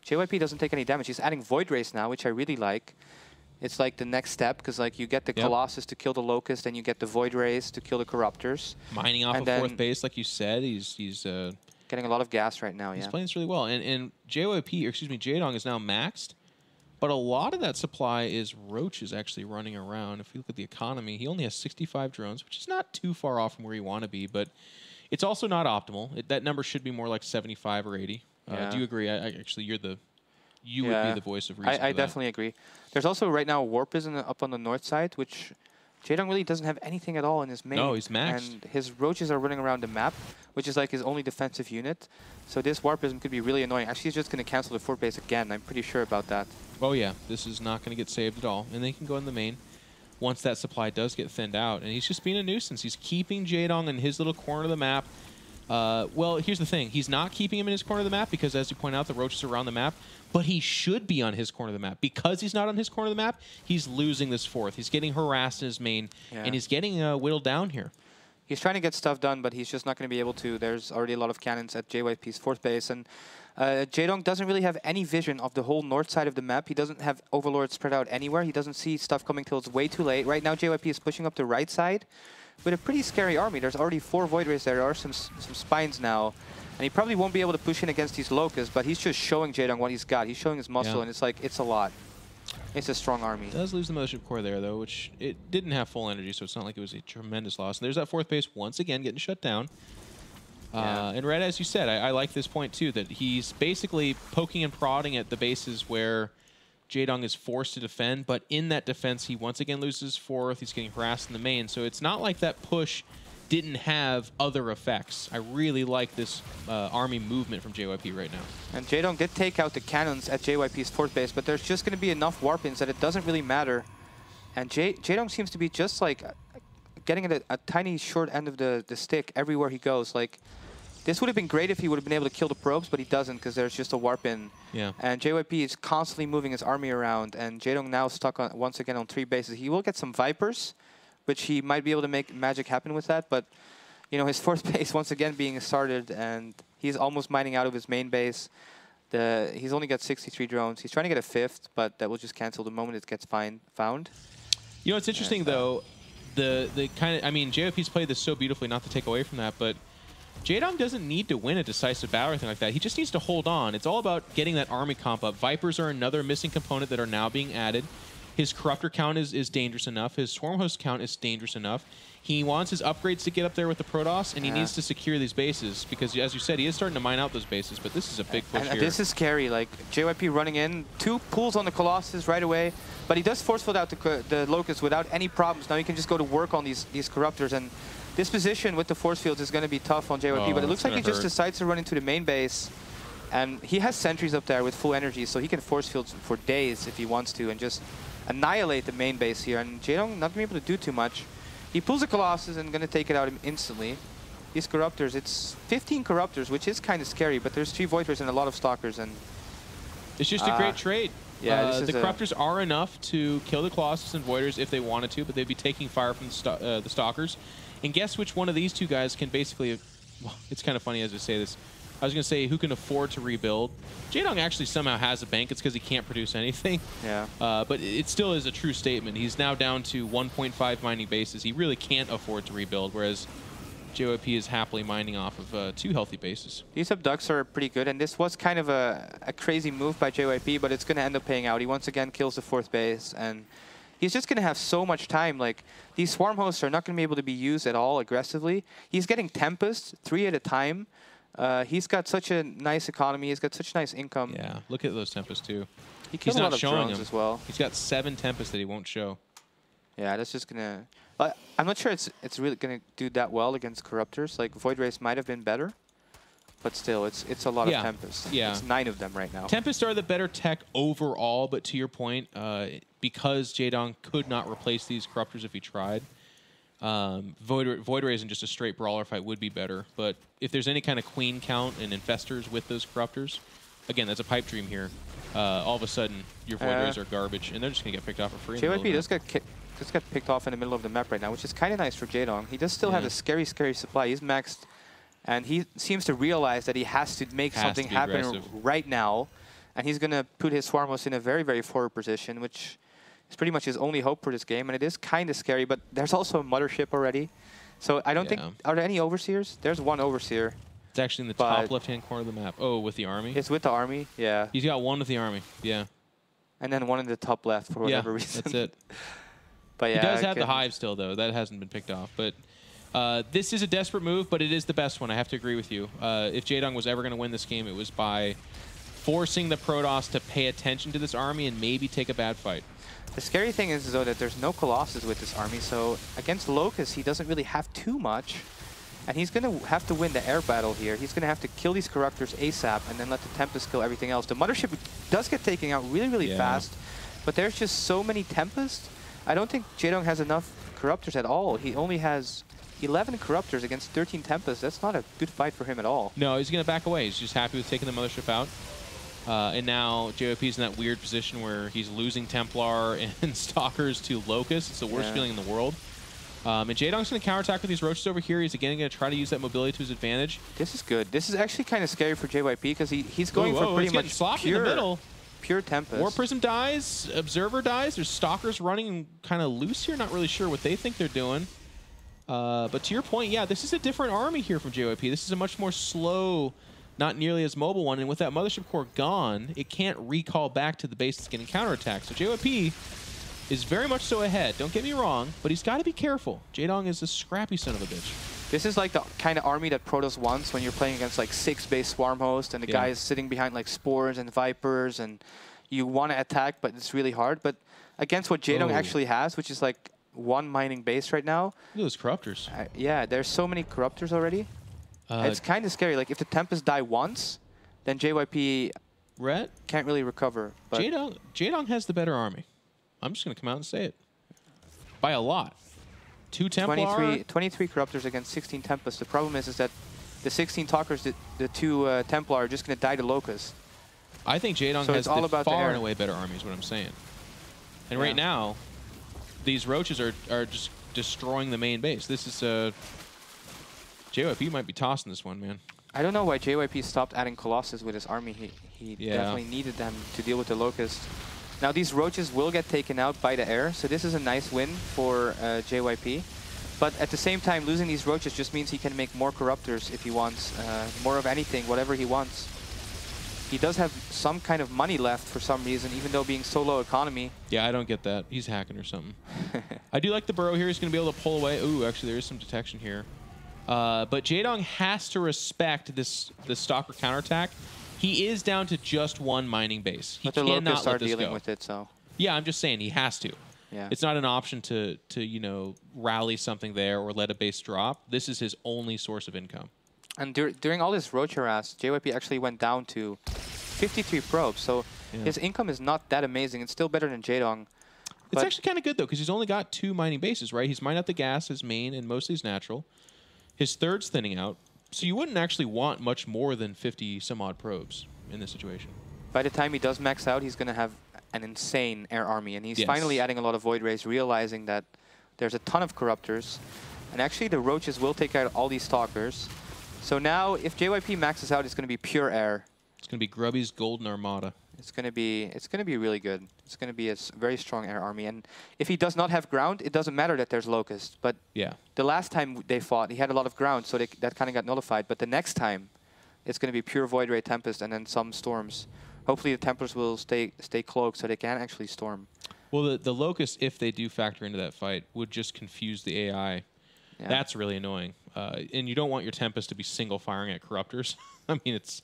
JYP doesn't take any damage. He's adding Void Race now, which I really like. It's like the next step, because like you get the Colossus to kill the Locust, and you get the Void Race to kill the Corruptors. Mining off of 4th base, like you said, he's getting a lot of gas right now. He's playing this really well, and Jaedong is now maxed, but a lot of that supply is Roaches actually running around. If you look at the economy, he only has 65 drones, which is not too far off from where you want to be, but it's also not optimal. That number should be more like 75 or 80. Do you agree? Actually, you would be the voice of reason. I definitely agree. There's also right now Warp is up on the north side, which Jaedong really doesn't have anything at all in his main. No, he's maxed. And his Roaches are running around the map, which is like his only defensive unit. So this Warpism could be really annoying. Actually, he's just going to cancel the 4th base again. I'm pretty sure about that. Oh yeah, this is not going to get saved at all. And they can go in the main once that supply does get thinned out. And he's just being a nuisance. He's keeping Jaedong in his little corner of the map. Well, here's the thing. He's not keeping him in his corner of the map because, as you point out, the Roaches are around the map. But he should be on his corner of the map. Because he's not on his corner of the map, he's losing this 4th. He's getting harassed in his main, and he's getting whittled down here. He's trying to get stuff done, but he's just not going to be able to. There's already a lot of cannons at JYP's 4th base, and Jaedong doesn't really have any vision of the whole north side of the map. He doesn't have Overlord spread out anywhere. He doesn't see stuff coming till it's way too late. Right now, JYP is pushing up the right side with a pretty scary army. There's already 4 Void Rays there. There are some Spines now. And he probably won't be able to push in against these Locusts, but he's just showing Jaedong what he's got. He's showing his muscle, and it's like, it's a lot. It's a strong army. It does lose the Mothership Core there, though, which it didn't have full energy, so it's not like it was a tremendous loss. And there's that 4th base once again getting shut down. And Red, as you said, I like this point, too, that he's basically poking and prodding at the bases where Jaedong is forced to defend, but in that defense, he once again loses 4th. He's getting harassed in the main, so it's not like that push didn't have other effects. I really like this army movement from JYP right now. And Jaedong did take out the cannons at JYP's fourth base, but there's just going to be enough warp-ins that it doesn't really matter. And Jaedong seems to be just like getting at a tiny short end of the stick everywhere he goes. Like, this would have been great if he would have been able to kill the probes, but he doesn't because there's just a warp-in. Yeah. And JYP is constantly moving his army around, and Jaedong now stuck on, once again on 3 bases. He will get some Vipers, which he might be able to make magic happen with that, but you know, his fourth base once again being started, and he's almost mining out of his main base. He's only got 63 drones. He's trying to get a 5th, but that will just cancel the moment it gets found. You know, it's interesting though, the kind of, I mean, JYP's played this so beautifully, not to take away from that, but Jaedong doesn't need to win a decisive battle or anything like that. He just needs to hold on. It's all about getting that army comp up. Vipers are another missing component that are now being added. His Corruptor count is dangerous enough. His Swarm Host count is dangerous enough. He wants his upgrades to get up there with the Protoss, and he needs to secure these bases because, as you said, he is starting to mine out those bases, but this is a big push here. And this is scary. Like, JYP running in, 2 pulls on the Colossus right away, but he does force field out the Locust without any problems. Now he can just go to work on these Corruptors, and this position with the force fields is going to be tough on JYP, but it looks like he just decides to run into the main base, and he has sentries up there with full energy, so he can force fields for days if he wants to, and just annihilate the main base here, and Jaedong not going to be able to do too much. He pulls the Colossus and going to take it out instantly. These Corruptors, it's 15 Corruptors, which is kind of scary, but there's 3 Voiders and a lot of Stalkers, and it's just a great trade. Yeah, the Corruptors are enough to kill the Colossus and Voiders if they wanted to, but they'd be taking fire from the Stalkers. And guess which one of these 2 guys can basically, well, it's kind of funny as I say this, I was going to say who can afford to rebuild. Jaedong actually somehow has a bank. It's because he can't produce anything. Yeah. But it still is a true statement. He's now down to 1.5 mining bases. He really can't afford to rebuild, whereas JYP is happily mining off of 2 healthy bases. These abducts are pretty good, and this was kind of a crazy move by JYP, but it's going to end up paying out. He once again kills the 4th base, and he's just going to have so much time. Like, these Swarm Hosts are not going to be able to be used at all aggressively. He's getting Tempest 3 at a time. He's got such a nice economy. He's got such nice income. Yeah, look at those Tempests too. He's not showing them as well. He's got 7 Tempests that he won't show. Yeah, that's just gonna. I'm not sure it's really gonna do that well against Corruptors. Like, Void Race might have been better, but still, it's a lot of Tempests. Yeah, it's 9 of them right now. Tempests are the better tech overall, but to your point, because Jaedong could not replace these Corruptors if he tried. Void Rays in just a straight brawler fight would be better, but if there's any kind of queen count and infestors with those Corruptors, again, that's a pipe dream here. All of a sudden, your Void Rays are garbage, and they're just going to get picked off for free. JYP does get picked off in the middle of the map right now, which is kind of nice for Jaedong. He does still have a scary supply. He's maxed, and he seems to realize that he has to make something happen right now, and he's going to put his Swarm Host in a very, very forward position, which it's pretty much his only hope for this game, and it is kind of scary, but there's also a Mothership already. So I don't think... Are there any Overseers? There's 1 Overseer. It's actually in the top left-hand corner of the map. Oh, with the army? It's with the army, yeah. He's got 1 with the army, yeah. And then 1 in the top left for whatever reason. That's it. But yeah, he does have the Hive still, though. That hasn't been picked off. But this is a desperate move, but it is the best one. I have to agree with you. If Jaedong was ever going to win this game, it was by forcing the Protoss to pay attention to this army and maybe take a bad fight. The scary thing is, though, that there's no Colossus with this army, so against Locust, he doesn't really have too much. And he's going to have to win the air battle here. He's going to have to kill these Corruptors ASAP and then let the Tempest kill everything else. The Mothership does get taken out really, really fast, but there's just so many Tempests. I don't think Jaedong has enough Corruptors at all. He only has 11 Corruptors against 13 Tempests. That's not a good fight for him at all. No, he's going to back away. He's just happy with taking the Mothership out. And now JYP's in that weird position where he's losing Templar and Stalkers to Locust. It's the worst feeling in the world. And Jaedong's going to counterattack with these Roaches over here. He's again going to try to use that mobility to his advantage. This is good. This is actually kind of scary for JYP because he's going for pretty much sloppy in the middle. Pure Tempest. War Prism dies. Observer dies. There's Stalkers running kind of loose here. Not really sure what they think they're doing. But to your point, yeah, this is a different army here from JYP. This is a much more slow, not nearly as mobile one. And with that Mothership Core gone, it can't recall back to the base that's getting counterattacked. So JYP is very much so ahead. Don't get me wrong, but he's got to be careful. Jaedong is a scrappy son of a bitch. This is like the kind of army that Protoss wants when you're playing against like 6-base Swarm Host and the guy is sitting behind like Spores and Vipers and you want to attack, but it's really hard. But against what Jaedong actually has, which is like one mining base right now. Look at those corruptors. Yeah, there's so many corruptors already. It's kind of scary. Like if the Tempest die once, then JYP Rhett, can't really recover. But Jaedong has the better army. I'm just going to come out and say it. By a lot. 2 Templar. 23 corruptors against 16 Tempests. The problem is that the 16 Talkers, the 2 Templar are just going to die to Locust. I think Jaedong So has it's all the about far the air. and away better army is what I'm saying. And Yeah. right now, these roaches are just destroying the main base. This is JYP might be tossing this one, man. I don't know why JYP stopped adding Colossus with his army. He Yeah. definitely needed them to deal with the Locust. Now these roaches will get taken out by the air, so this is a nice win for JYP. But at the same time, losing these roaches just means he can make more corruptors if he wants, more of anything, whatever he wants. He does have some kind of money left for some reason, even though being so low economy. Yeah, I don't get that. He's hacking or something. I do like the burrow here. He's going to be able to pull away. Ooh, actually, there is some detection here. But Jaedong has to respect this Stalker counterattack. He is down to just 1 mining base. He But the cannot Locusts let are this dealing go. with it, so. Yeah, I'm just saying he has to. Yeah. It's not an option to you know, rally something there or let a base drop. This is his only source of income. And during all this roach harass, JYP actually went down to 53 probes, so Yeah. his income is not that amazing. It's still better than Jaedong. It's actually kind of good, though, because he's only got 2 mining bases, right? He's mined out the gas, his main, and mostly his natural. His third's thinning out. So you wouldn't actually want much more than 50-some-odd probes in this situation. By the time he does max out, he's going to have an insane air army. And he's Yes. finally adding a lot of Void Rays, realizing that there's a ton of Corruptors. And actually, the Roaches will take out all these Stalkers. So now, if JYP maxes out, it's going to be pure air. It's going to be Grubby's Golden Armada. It's going to be really good. It's going to be a very strong air army. And if he does not have ground, it doesn't matter that there's Locust. But Yeah. the last time they fought, he had a lot of ground, so that kind of got nullified. But the next time, it's going to be pure Void Ray Tempest and then some storms. Hopefully the Templars will stay cloaked so they can actually storm. Well, the Locust, if they do factor into that fight, would just confuse the AI. Yeah. That's really annoying. And you don't want your Tempest to be single firing at Corruptors. I mean, it's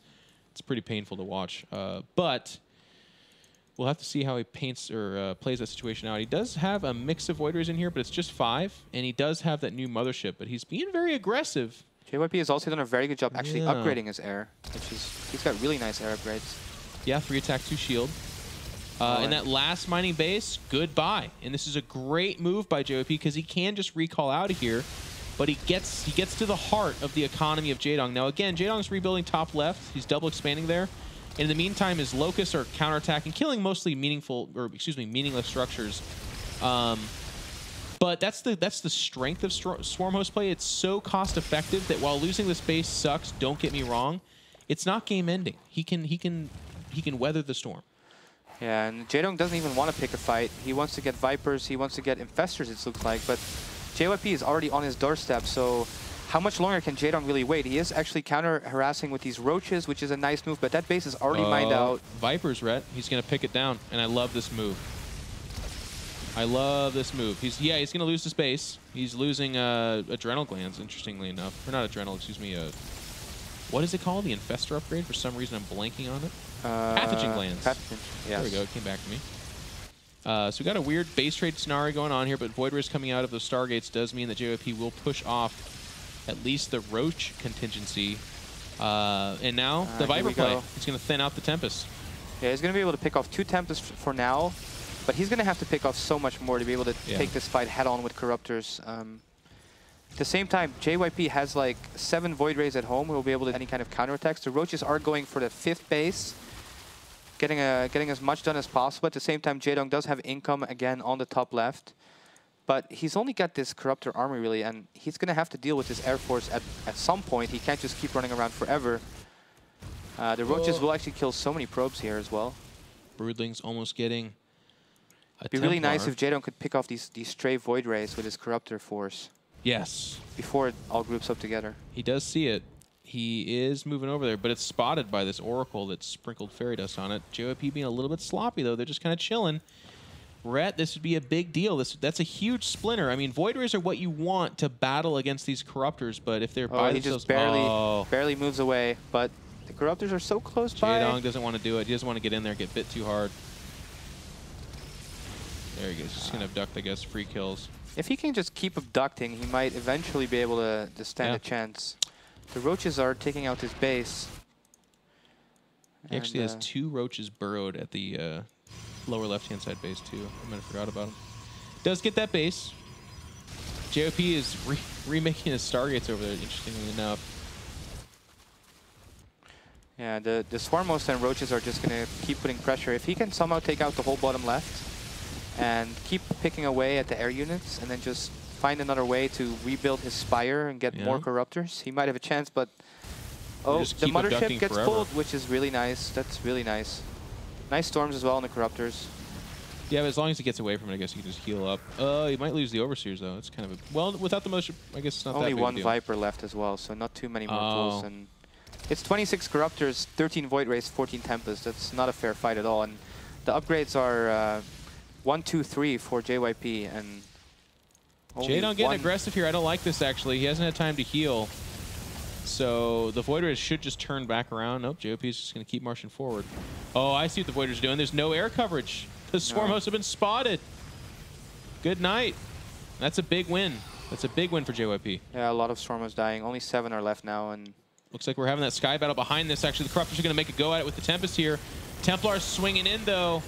pretty painful to watch. But we'll have to see how he paints or plays that situation out. He does have a mix of Void Rays in here, but it's just 5. And he does have that new Mothership, but he's being very aggressive. JYP has also done a very good job actually Yeah. upgrading his air. He's got really nice air upgrades. Yeah, 3 attack, 2 shield. And that last mining base, goodbye. And this is a great move by JYP because he can just recall out of here, but he gets to the heart of the economy of Jaedong. Now again, Jaedong's rebuilding top left. He's double expanding there. In the meantime, his Locusts are counterattacking, killing mostly meaningless structures. But that's the strength of Swarm Host play. It's so cost effective that while losing this base sucks, don't get me wrong, it's not game ending. He can weather the storm. Yeah, and Jaedong doesn't even want to pick a fight. He wants to get Vipers, he wants to get Infestors, it looks like, but JYP is already on his doorstep, so how much longer can Jaedong really wait? He is actually counter-harassing with these Roaches, which is a nice move, but that base is already mined out. Vipers, Rhett. He's going to pick it down, and I love this move. I love this move. He's going to lose this base. He's losing Adrenal Glands, interestingly enough. Or not Adrenal, excuse me. What is it called? The Infestor upgrade? For some reason, I'm blanking on it. Pathogen Glands. Pathogen, yes. There we go. It came back to me. So we got a weird base trade scenario going on here, but Void Rays coming out of those Stargates does mean that JYP will push off at least the Roach contingency. And now the Viper play. He's going to thin out the Tempest. Yeah, he's going to be able to pick off 2 Tempests for now, but he's going to have to pick off so much more to be able to take this fight head-on with Corruptors. At the same time, JYP has like 7 Void Rays at home who will be able to do any kind of counterattacks. The Roaches are going for the 5th base, getting as much done as possible. At the same time, Jaedong does have income again on the top left. But he's only got this Corruptor army, really, and he's going to have to deal with this Air Force at some point. He can't just keep running around forever. The Roaches will actually kill so many probes here as well. Broodling's almost getting a It'd be really Templar. nice if Jaedong could pick off these stray Void Rays with his Corruptor force. Yes. Before it all groups up together. He does see it. He is moving over there, but it's spotted by this Oracle that's sprinkled fairy dust on it. JYP being a little bit sloppy, though. They're just kind of chilling. Rhett, this would be a big deal. That's a huge splinter. I mean, Void Rays are what you want to battle against these Corruptors, but if they're by he themselves... just barely moves away, but the Corruptors are so close by. Jaedong doesn't want to do it. He doesn't want to get in there, get bit too hard. There he goes. Just going to abduct, I guess, free kills. If he can just keep abducting, he might eventually be able to stand a chance. The roaches are taking out his base. He actually has 2 roaches burrowed at the lower left-hand side base, too. I might have forgot about him. Does get that base. JYP is remaking his Stargates over there, interestingly enough. Yeah, the Swarmos and roaches are just going to keep putting pressure. If he can somehow take out the whole bottom left and keep picking away at the air units and then just find another way to rebuild his Spire and get more Corruptors, he might have a chance, but... Oh, the Mothership gets pulled, which is really nice. That's really nice. Nice Storms as well on the Corruptors. Yeah, but as long as he gets away from it, I guess he can just heal up. He might lose the Overseers, though. It's kind of a... Well, without the Mothership, I guess it's not only that big a one deal. Viper left as well, so not too many more pulls. And it's 26 Corruptors, 13 Void Rays, 14 Tempest. That's not a fair fight at all. And the upgrades are 1, 2, 3 for JYP. And Jaedong getting aggressive here. I don't like this, actually. He hasn't had time to heal. So the Void Rays should just turn back around. Nope, JYP is just going to keep marching forward. Oh, I see what the Void Rays are doing. There's no air coverage. The Swarm hosts have been spotted. Good night. That's a big win. That's a big win for JYP. Yeah, a lot of Swarmos dying. Only 7 are left now. And looks like we're having that Sky battle behind this. Actually, the Corruptors are going to make a go at it with the Tempest here. Templar's swinging in, though.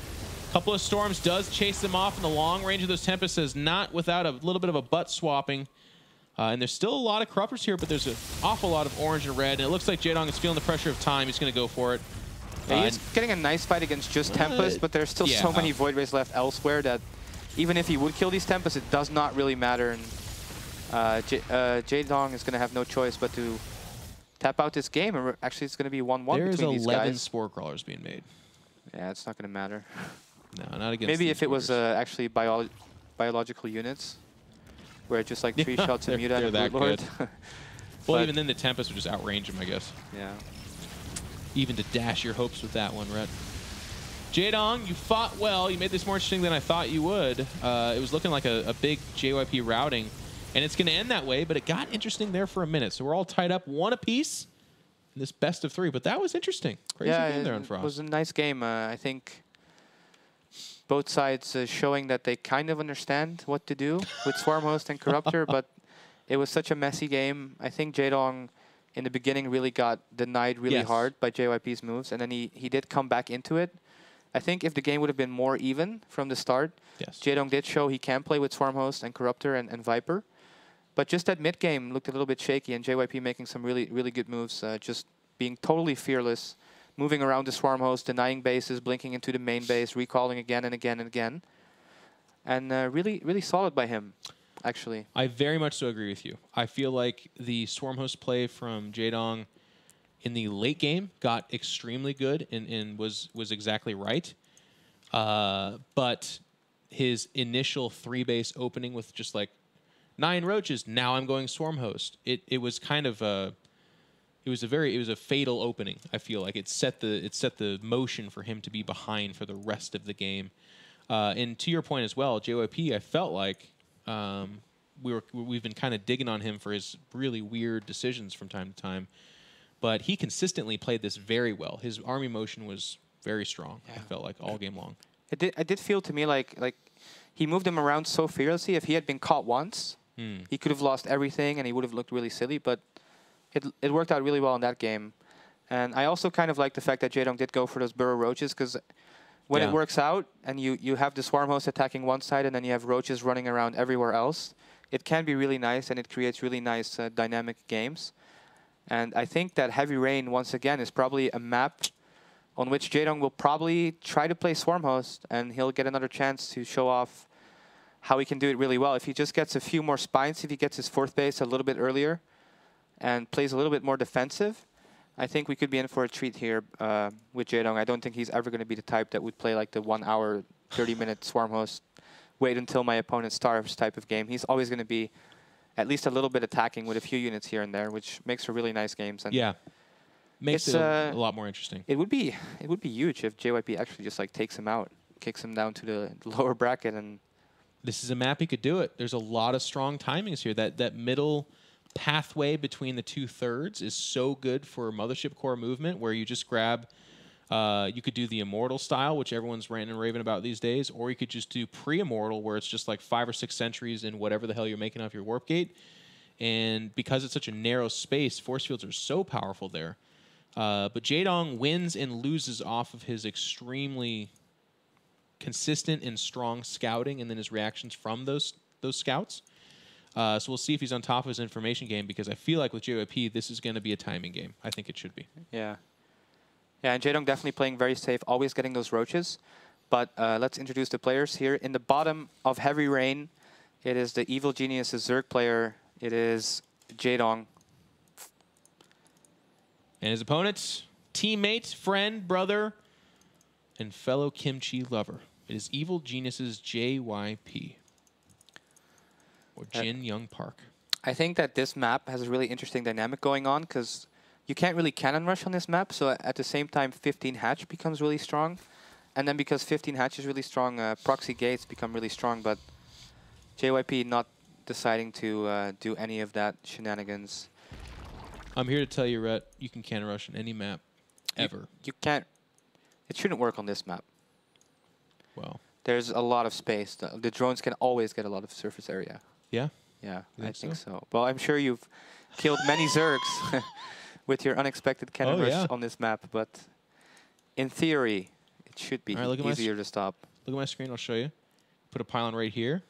A couple of Storms does chase them off in the long range of those Tempests, is not without a little bit of a butt swapping. And there's still a lot of Corruptors here, but there's an awful lot of orange and red. And it looks like Jaedong is feeling the pressure of time. He's going to go for it. Yeah, he's getting a nice fight against just Tempest, but there's still so many Void Rays left elsewhere that even if he would kill these Tempests, it does not really matter. And Jaedong is going to have no choice but to tap out this game. And actually, it's going to be 1-1 between these guys. There's 11 Spore Crawlers being made. Yeah, it's not going to matter. No, not against Maybe if it workers. was actually biological units, where it just like 3 shots and Muta and that Blue Lord. Well, even then, the Tempest would just outrange him, I guess. Yeah. Even to dash your hopes with that one, Rhett. Jaedong, you fought well. You made this more interesting than I thought you would. It was looking like a big JYP routing, and it's going to end that way, but it got interesting there for a minute. So we're all tied up 1 apiece in this best of 3, but that was interesting. Crazy game there on Frost. It was a nice game. I think both sides showing that they kind of understand what to do with Swarmhost and Corruptor, but it was such a messy game. I think Jaedong in the beginning really got denied really hard by JYP's moves, and then he did come back into it. I think if the game would have been more even from the start, Jaedong did show he can play with Swarmhost and Corruptor and Viper. But just that mid game looked a little bit shaky, and JYP making some really, really good moves, just being totally fearless, moving around the Swarmhost, denying bases, blinking into the main base, recalling again and again and again. And really, really solid by him, actually. I very much so agree with you. I feel like the Swarmhost play from Jaedong in the late game got extremely good and was exactly right. But his initial 3-base opening with just like 9 roaches, now I'm going Swarmhost. It was kind of a fatal opening. I feel like it set the motion for him to be behind for the rest of the game. And to your point as well, JYP, I felt like we've been kind of digging on him for his really weird decisions from time to time, but he consistently played this very well. His army motion was very strong. I felt like all game long. It did feel to me like he moved him around so fearlessly. If he had been caught once, he could have lost everything and he would have looked really silly. But it worked out really well in that game. And I also kind of like the fact that Jaedong did go for those burrow roaches, because when it works out and you have the Swarmhost attacking one side and then you have roaches running around everywhere else, it can be really nice and it creates really nice dynamic games. And I think that Heavy Rain, once again, is probably a map on which Jaedong will probably try to play Swarmhost, and he'll get another chance to show off how he can do it really well. If he just gets a few more spines, if he gets his 4th base a little bit earlier and plays a little bit more defensive, I think we could be in for a treat here with Jaedong. I don't think he's ever going to be the type that would play like the 1 hour, 30-minute Swarmhost, wait until my opponent starves type of game. He's always going to be at least a little bit attacking with a few units here and there, which makes for really nice games. And makes it a lot more interesting. It would be huge if JYP actually just like takes him out, kicks him down to the lower bracket. And this is a map he could do it. There's a lot of strong timings here. That middle pathway between the 2/3 is so good for Mothership Core movement, where you just grab You could do the Immortal style, which everyone's ranting and raving about these days, or you could just do pre-Immortal, where it's just like 5 or 6 sentries in whatever the hell you're making off your Warp Gate. And because it's such a narrow space, force fields are so powerful there. But Jaedong wins and loses off of his extremely consistent and strong scouting and then his reactions from those scouts. So we'll see if he's on top of his information game, because I feel like with JYP, this is going to be a timing game. I think it should be. Yeah. Yeah, and Jaedong definitely playing very safe, always getting those roaches. But let's introduce the players here. In the bottom of Heavy Rain, it is the Evil Genius's Zerg player. It is Jaedong. And his opponent, teammate, friend, brother, and fellow kimchi lover. It is Evil Genius's JYP. Or Jin Young Park. I think that this map has a really interesting dynamic going on, because you can't really cannon rush on this map. So at the same time, 15 hatch becomes really strong. And then because 15 hatch is really strong, proxy gates become really strong. But JYP not deciding to do any of that shenanigans. I'm here to tell you, Rhett, you can cannon rush on any map, ever. You can't. It shouldn't work on this map. Well. There's a lot of space. The drones can always get a lot of surface area. Yeah? Yeah, You I think think so? so. Well, I'm sure you've killed many Zergs with your unexpected cannon rush on this map, but in theory, it should be easier to stop. Look at my screen, I'll show you. Put a pylon right here.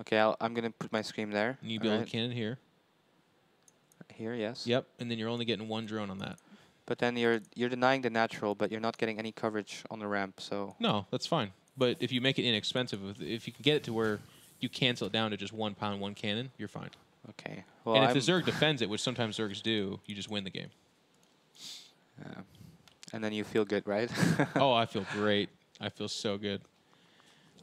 Okay, I'm going to put my screen there. And you build a cannon here. Here, yes. Yep, and then you're only getting 1 drone on that. But then you're denying the natural, but you're not getting any coverage on the ramp, so... No, that's fine. But if you make it inexpensive, if you can get it to where you cancel it down to just 1 pylon, 1 cannon, you're fine. Okay. Well, and if the Zerg defends it, which sometimes Zergs do, you just win the game. And then you feel good, right? Oh, I feel great. I feel so good.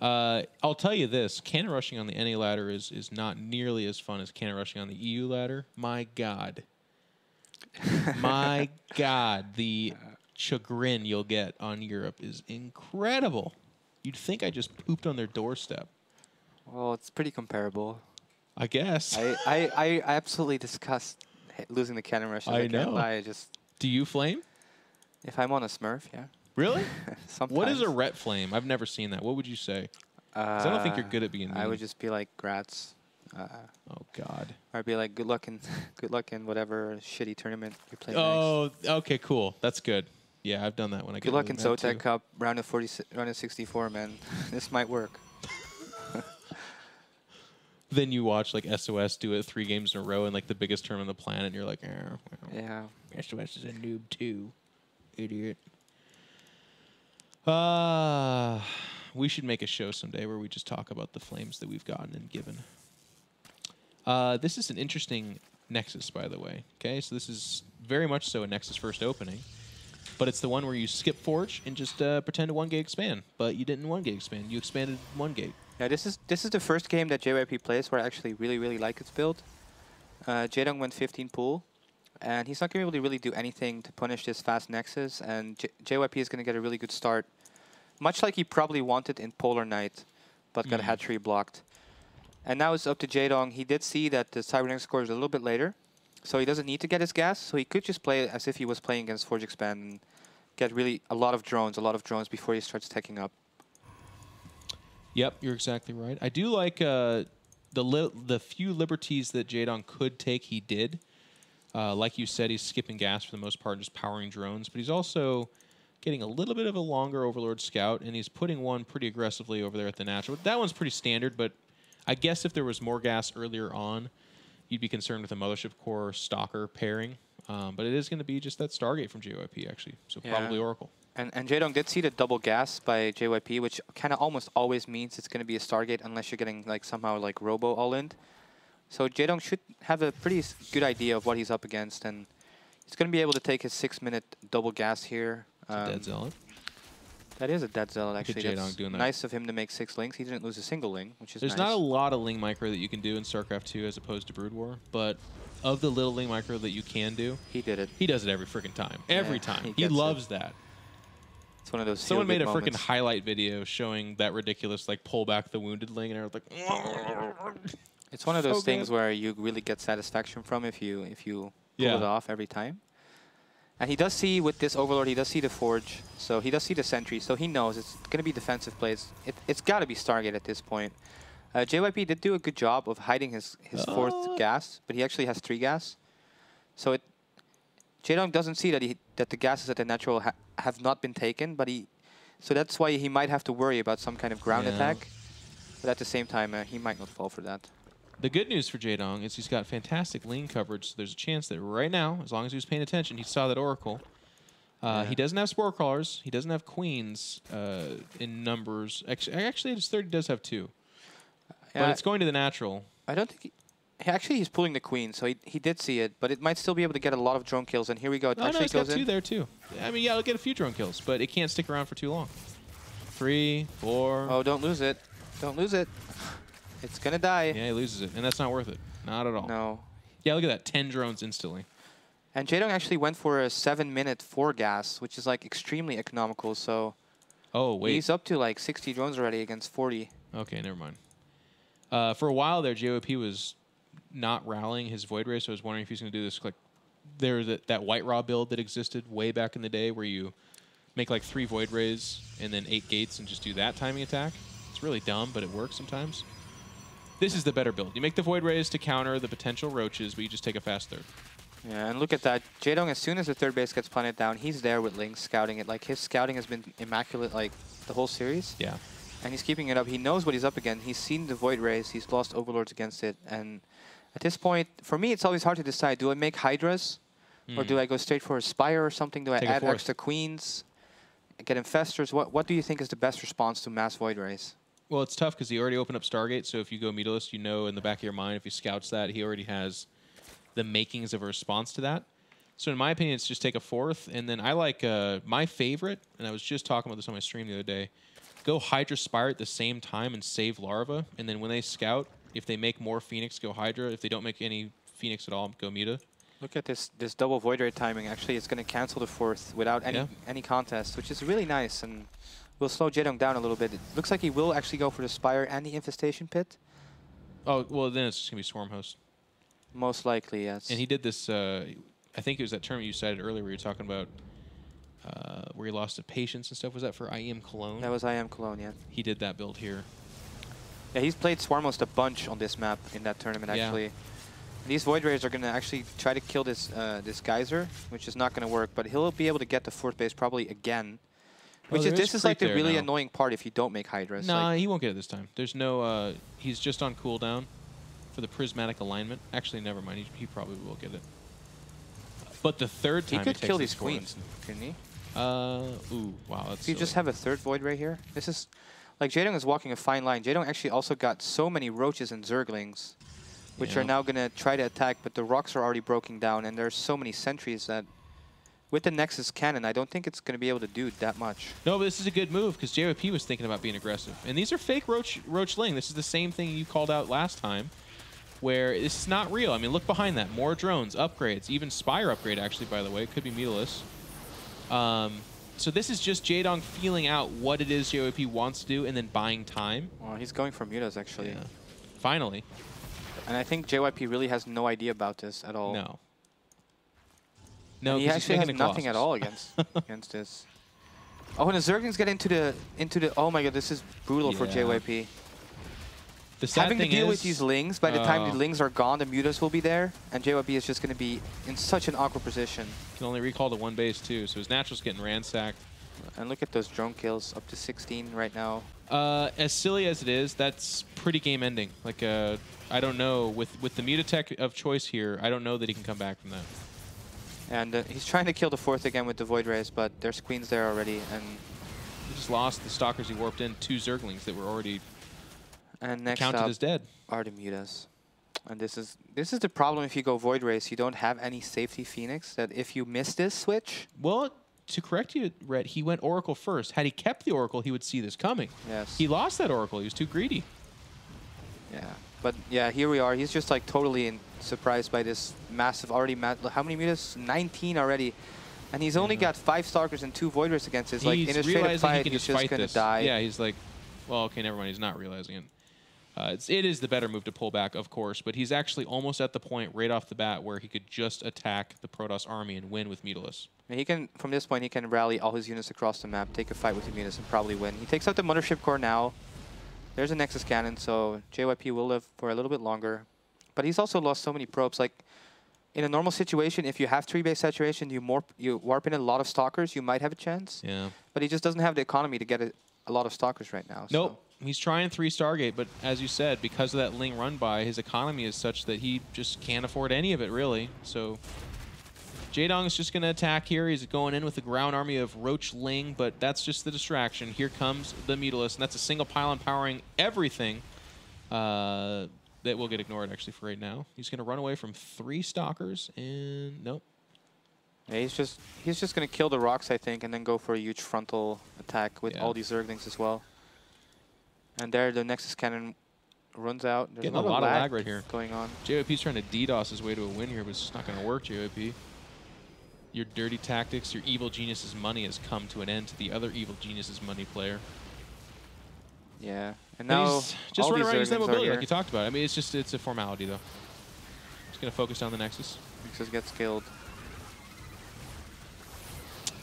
I'll tell you this. Cannon rushing on the NA ladder is not nearly as fun as cannon rushing on the EU ladder. My God. My God. The chagrin you'll get on Europe is incredible. You'd think I just pooped on their doorstep. Well, it's pretty comparable. I guess. I absolutely disgust losing the cannon rushes. I can't lie. Do you flame? If I'm on a Smurf, yeah. Really? Sometimes. What is a ret flame? I've never seen that. What would you say? 'Cause I don't think you're good at being mean. I would just be like, grats. Oh, God. Or I'd be like, good luck in whatever shitty tournament you're playing next. Okay, cool. That's good. Yeah, I've done that when I get Good luck in really mad, Zotac too. Cup, round of 64, man. This might work. Then you watch like SOS do it 3 games in a row in like the biggest tournament on the planet, and you're like, well, Yeah. SOS is a noob too, idiot. We should make a show someday where we just talk about the flames that we've gotten and given. This is an interesting Nexus, by the way. Okay, so this is very much so a Nexus first opening, but it's the one where you skip Forge and just pretend to 1-gate expand, but you didn't 1-gate expand. You expanded 1-gate. Yeah, this is the first game that JYP plays where I actually really like its build. Jaedong went 15 pool, and he's not going to really do anything to punish this fast Nexus, and JYP is going to get a really good start, much like he probably wanted in Polar Knight, but got hatchery blocked. And now it's up to Jaedong. He did see that the Cybernetic score is a little bit later, so he doesn't need to get his gas, so he could just play as if he was playing against Forge Expand and get really a lot of drones before he starts teching up. Yep, you're exactly right. I do like the few liberties that Jaedong could take, he did. Like you said, he's skipping gas for the most part, just powering drones. But he's also getting a little bit of a longer Overlord Scout, and he's putting one pretty aggressively over there at the natural. That one's pretty standard, but I guess if there was more gas earlier on, you'd be concerned with a Mothership Core Stalker pairing. But it is going to be just that Stargate from JYP, actually. So probably Oracle. And Jaedong did see the double gas by JYP, which kind of almost always means it's going to be a Stargate unless you're getting like somehow like Robo all-in. So Jaedong should have a pretty good idea of what he's up against, and he's going to be able to take his 6-minute double gas here. It's a dead zealot. That is a dead zealot, actually. Jaedong doing that. Nice of him to make 6 links. He didn't lose a single link, which is There's nice. not a lot of Ling Micro that you can do in StarCraft 2 as opposed to Brood War, but of the little Ling Micro that you can do, he did it. He does it every freaking time. Every time. He loves that. It's one of those. Someone made a freaking highlight video showing that ridiculous like pull back the wounded Ling, and I was like, it's one of those things where you really get satisfaction from if you pull it off every time. And he does see, with this Overlord, he does see the Forge. So he does see the Sentry. So he knows it's going to be defensive plays. It's got to be Stargate at this point. JYP did do a good job of hiding his fourth gas, but he actually has 3 gas. So Jaedong doesn't see that the gases at the natural have not been taken, so that's why he might have to worry about some kind of ground attack. But at the same time, he might not fall for that. The good news for Jaedong is he's got fantastic lane coverage, so there's a chance that right now, as long as he was paying attention, he saw that Oracle. He doesn't have Spore Crawlers. He doesn't have Queens in numbers. Actually, his 30 does have 2. But it's going to the natural. I don't think actually, he's pulling the Queen, so he did see it, but it might still be able to get a lot of drone kills. And here we go. It actually he's got 2 there, too. I mean, yeah, it'll get a few drone kills, but it can't stick around for too long. 3, 4. Oh, don't lose it. Don't lose it. It's going to die. Yeah, he loses it, and that's not worth it. Not at all. No. Yeah, look at that. 10 drones instantly. And Jaedong actually went for a 7-minute 4 gas, which is like extremely economical. So he's up to like 60 drones already against 40. Okay, never mind. For a while there, JYP was not rallying his Void Ray, so I was wondering if he's going to do this. Like, there's that White Raw build that existed way back in the day where you make like 3 Void Rays and then 8 gates and just do that timing attack. It's really dumb, but it works sometimes. This is the better build. You make the Void Rays to counter the potential roaches, but you just take a fast third. Yeah, and look at that. Jaedong, as soon as the third base gets planted down, he's there with Link scouting it. Like, his scouting has been immaculate, like, the whole series. Yeah. And he's keeping it up. He knows what he's up against. He's seen the Void Rays. He's lost Overlords against it. And at this point, for me, it's always hard to decide. Do I make Hydras? Or do I go straight for a Spire or something? Do I add extra Queens? Get Infestors? What do you think is the best response to mass Void Rays? Well, it's tough because he already opened up Stargate, so if you go Meatless, you know in the back of your mind, if he scouts that, he already has the makings of a response to that. So in my opinion, it's just take a 4th, and then I like my favorite, and I was just talking about this on my stream the other day, go Hydra Spire at the same time and save Larva, and then when they scout, if they make more Phoenix, go Hydra. If they don't make any Phoenix at all, go Meta. Look at this double Void Ray timing. Actually, it's going to cancel the 4th without any contest, which is really nice, and will slow Jaedong down a little bit. It looks like he will actually go for the Spire and the Infestation Pit. Oh, well, then it's just going to be Swarm Host. Most likely, yes. And he did this, I think it was that term you cited earlier where you were talking about where he lost to Patience and stuff. Was that for IEM Cologne? That was IEM Cologne, yeah. He did that build here. Yeah, he's played Swarm Host a bunch on this map in that tournament, actually. And these Void Rays are going to actually try to kill this this Geyser, which is not going to work, but he'll be able to get the 4th base probably again. This is like the really annoying part if you don't make Hydras. Nah, he won't get it this time. There's no, he's just on cooldown for the prismatic alignment. Actually, never mind. He probably will get it. But the third time he could kill these Queens, couldn't he? Ooh, wow. That's so you just have a 3rd Void Ray here. This is, like, Jaedong is walking a fine line. Jaedong actually also got so many Roaches and Zerglings, which are now going to try to attack, but the rocks are already broken down, and there's so many sentries that with the Nexus Cannon, I don't think it's going to be able to do that much. No, but this is a good move because JYP was thinking about being aggressive. And these are fake Roach Ling. This is the same thing you called out last time, where this is not real. I mean, look behind that. More drones, upgrades, even Spire upgrade, actually, by the way. It could be Meatless. So this is just Jaedong feeling out what it is JYP wants to do and then buying time. Well, he's going for Mutas, actually. Yeah. Finally. And I think JYP really has no idea about this at all. No. No, and he actually has nothing at all against this. Oh, and the Zerglings get into the. Oh my god, this is brutal for JYP. The sad Having thing to deal is, with these Lings, by the time the Lings are gone, the Mutas will be there, and JYP is just going to be in such an awkward position. Can only recall to 1 base too, so his natural's getting ransacked. And look at those drone kills, up to 16 right now. As silly as it is, that's pretty game ending. Like, I don't know, with the Mutatech of choice here, I don't know that he can come back from that. And he's trying to kill the 4th again with the Void Rays, but there's Queens there already, and he just lost the Stalkers he warped in, 2 Zerglings that were already next counted as dead. Are the Mutas. And this is the problem if you go Void Rays. You don't have any safety Phoenix, that if you miss this switch... Well, to correct you, Rhett, he went Oracle first. Had he kept the Oracle, he would see this coming. Yes. He lost that Oracle. He was too greedy. Yeah. But yeah, here we are. He's just like totally surprised by this massive, how many Mutas? 19 already. And he's only got 5 Stalkers and 2 Void Rays against his. Like, in a straight up fight, he's just going to die. Yeah, he's like, well, okay, never mind. He's not realizing it. It is the better move to pull back, of course, but he's actually almost at the point right off the bat where he could just attack the Protoss army and win with Mutalisk. And he can, from this point, he can rally all his units across the map, take a fight with the units, and probably win. He takes out the Mothership Core now. There's a Nexus Cannon, so JYP will live for a little bit longer. But he's also lost so many probes. Like, in a normal situation, if you have 3-base saturation, you warp in a lot of Stalkers, you might have a chance. Yeah. But he just doesn't have the economy to get a lot of Stalkers right now. Nope. So. He's trying 3 Stargate, but as you said, because of that Ling run by, his economy is such that he just can't afford any of it, really. So Jaedong is just going to attack here. He's going in with the ground army of Roach Ling, but that's just the distraction. Here comes the Mutalisk, and that's a single pylon powering everything. That will get ignored, actually, for right now. He's going to run away from 3 Stalkers, and nope. Yeah, he's just going to kill the rocks, I think, and then go for a huge frontal attack with all these Zerglings as well. And there, the Nexus Cannon runs out. There's Getting a lot of lag right here going on. JYP's trying to DDoS his way to a win here, but it's just not going to work, JYP. Your dirty tactics, your evil genius's money has come to an end to the other evil genius's money player. Yeah, and now he's just running around using that mobility like here. you talked about. I mean, it's a formality, though. Just going to focus down the Nexus. Nexus gets killed.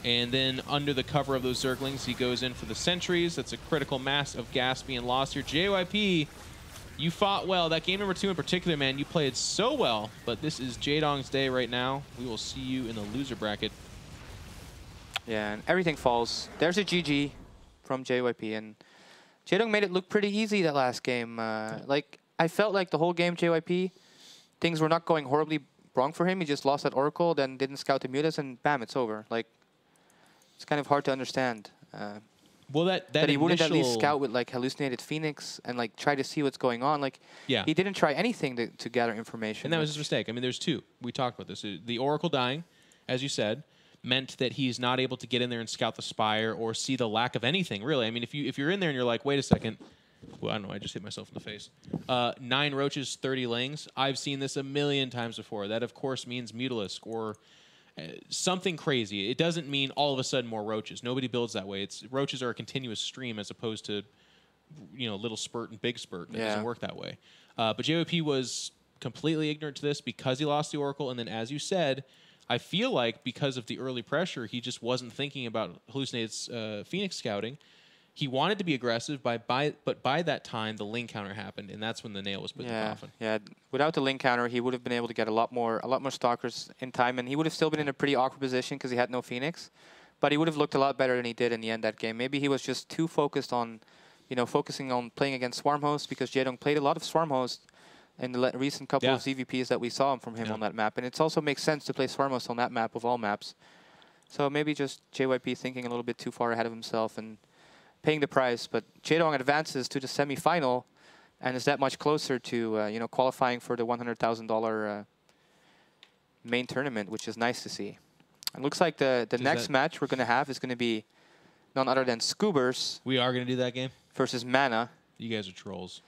And then under the cover of those Zerglings, he goes in for the sentries. That's a critical mass of gas being lost here. JYP, you fought well. That game number 2 in particular, man, you played so well. But this is Jaedong's day right now. We will see you in the loser bracket. Yeah, and everything falls. There's a GG from JYP. And Jaedong made it look pretty easy that last game. Like, I felt like the whole game, JYP, things were not going horribly wrong for him. He just lost that Oracle, then didn't scout the Mutas, and bam, it's over. Like, it's kind of hard to understand. Well, that he wouldn't at least scout with like hallucinated Phoenix and like try to see what's going on. Like, he didn't try anything to gather information. And that was his mistake. I mean, there's 2. We talked about this. The Oracle dying, as you said, meant that he's not able to get in there and scout the Spire or see the lack of anything, really. I mean, if you're in there and you're like, wait a second. Well, I don't know. I just hit myself in the face. 9 Roaches, 30 Lings. I've seen this a million times before. That, of course, means Mutalisk or something crazy. It doesn't mean all of a sudden more Roaches. Nobody builds that way. Roaches are a continuous stream as opposed to, little spurt and big spurt. It doesn't work that way. But JYP was completely ignorant to this because he lost the Oracle. And then, as you said, I feel like because of the early pressure, he just wasn't thinking about hallucinated Phoenix scouting. He wanted to be aggressive, but by that time, the Ling counter happened, and that's when the nail was put in the coffin. Yeah, without the Ling counter, he would have been able to get a lot more Stalkers in time, and he would have still been in a pretty awkward position because he had no Phoenix. But he would have looked a lot better than he did in the end that game. Maybe he was just too focused on, focusing on playing against Swarm Host, because Jaedong played a lot of Swarm Host in the recent couple of ZVPs that we saw from him on that map. And it also makes sense to play Swarm Host on that map of all maps. So maybe just JYP thinking a little bit too far ahead of himself and paying the price. But Jaedong advances to the semi-final and is that much closer to qualifying for the $100,000 main tournament, which is nice to see. It looks like the next match we're going to have is going to be none other than Scoobers. We are going to do that game? Versus Mana. You guys are trolls.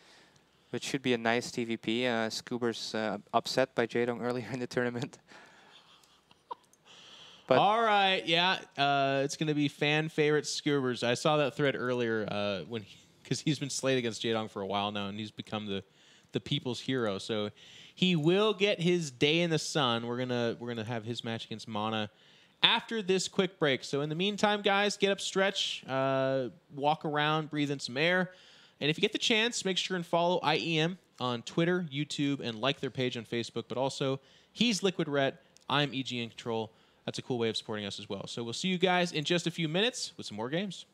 Which should be a nice TVP. Scoobers upset by Jaedong earlier in the tournament. But all right, it's going to be fan favorite Scoobers. I saw that thread earlier because he's been slayed against Jaedong for a while now, and he's become the people's hero. So he will get his day in the sun. We're gonna have his match against Mana after this quick break. So in the meantime, guys, get up, stretch, walk around, breathe in some air, and if you get the chance, make sure and follow IEM on Twitter, YouTube, and like their page on Facebook. But also, he's Liquid Ret. I'm EG in Control. That's a cool way of supporting us as well. So we'll see you guys in just a few minutes with some more games.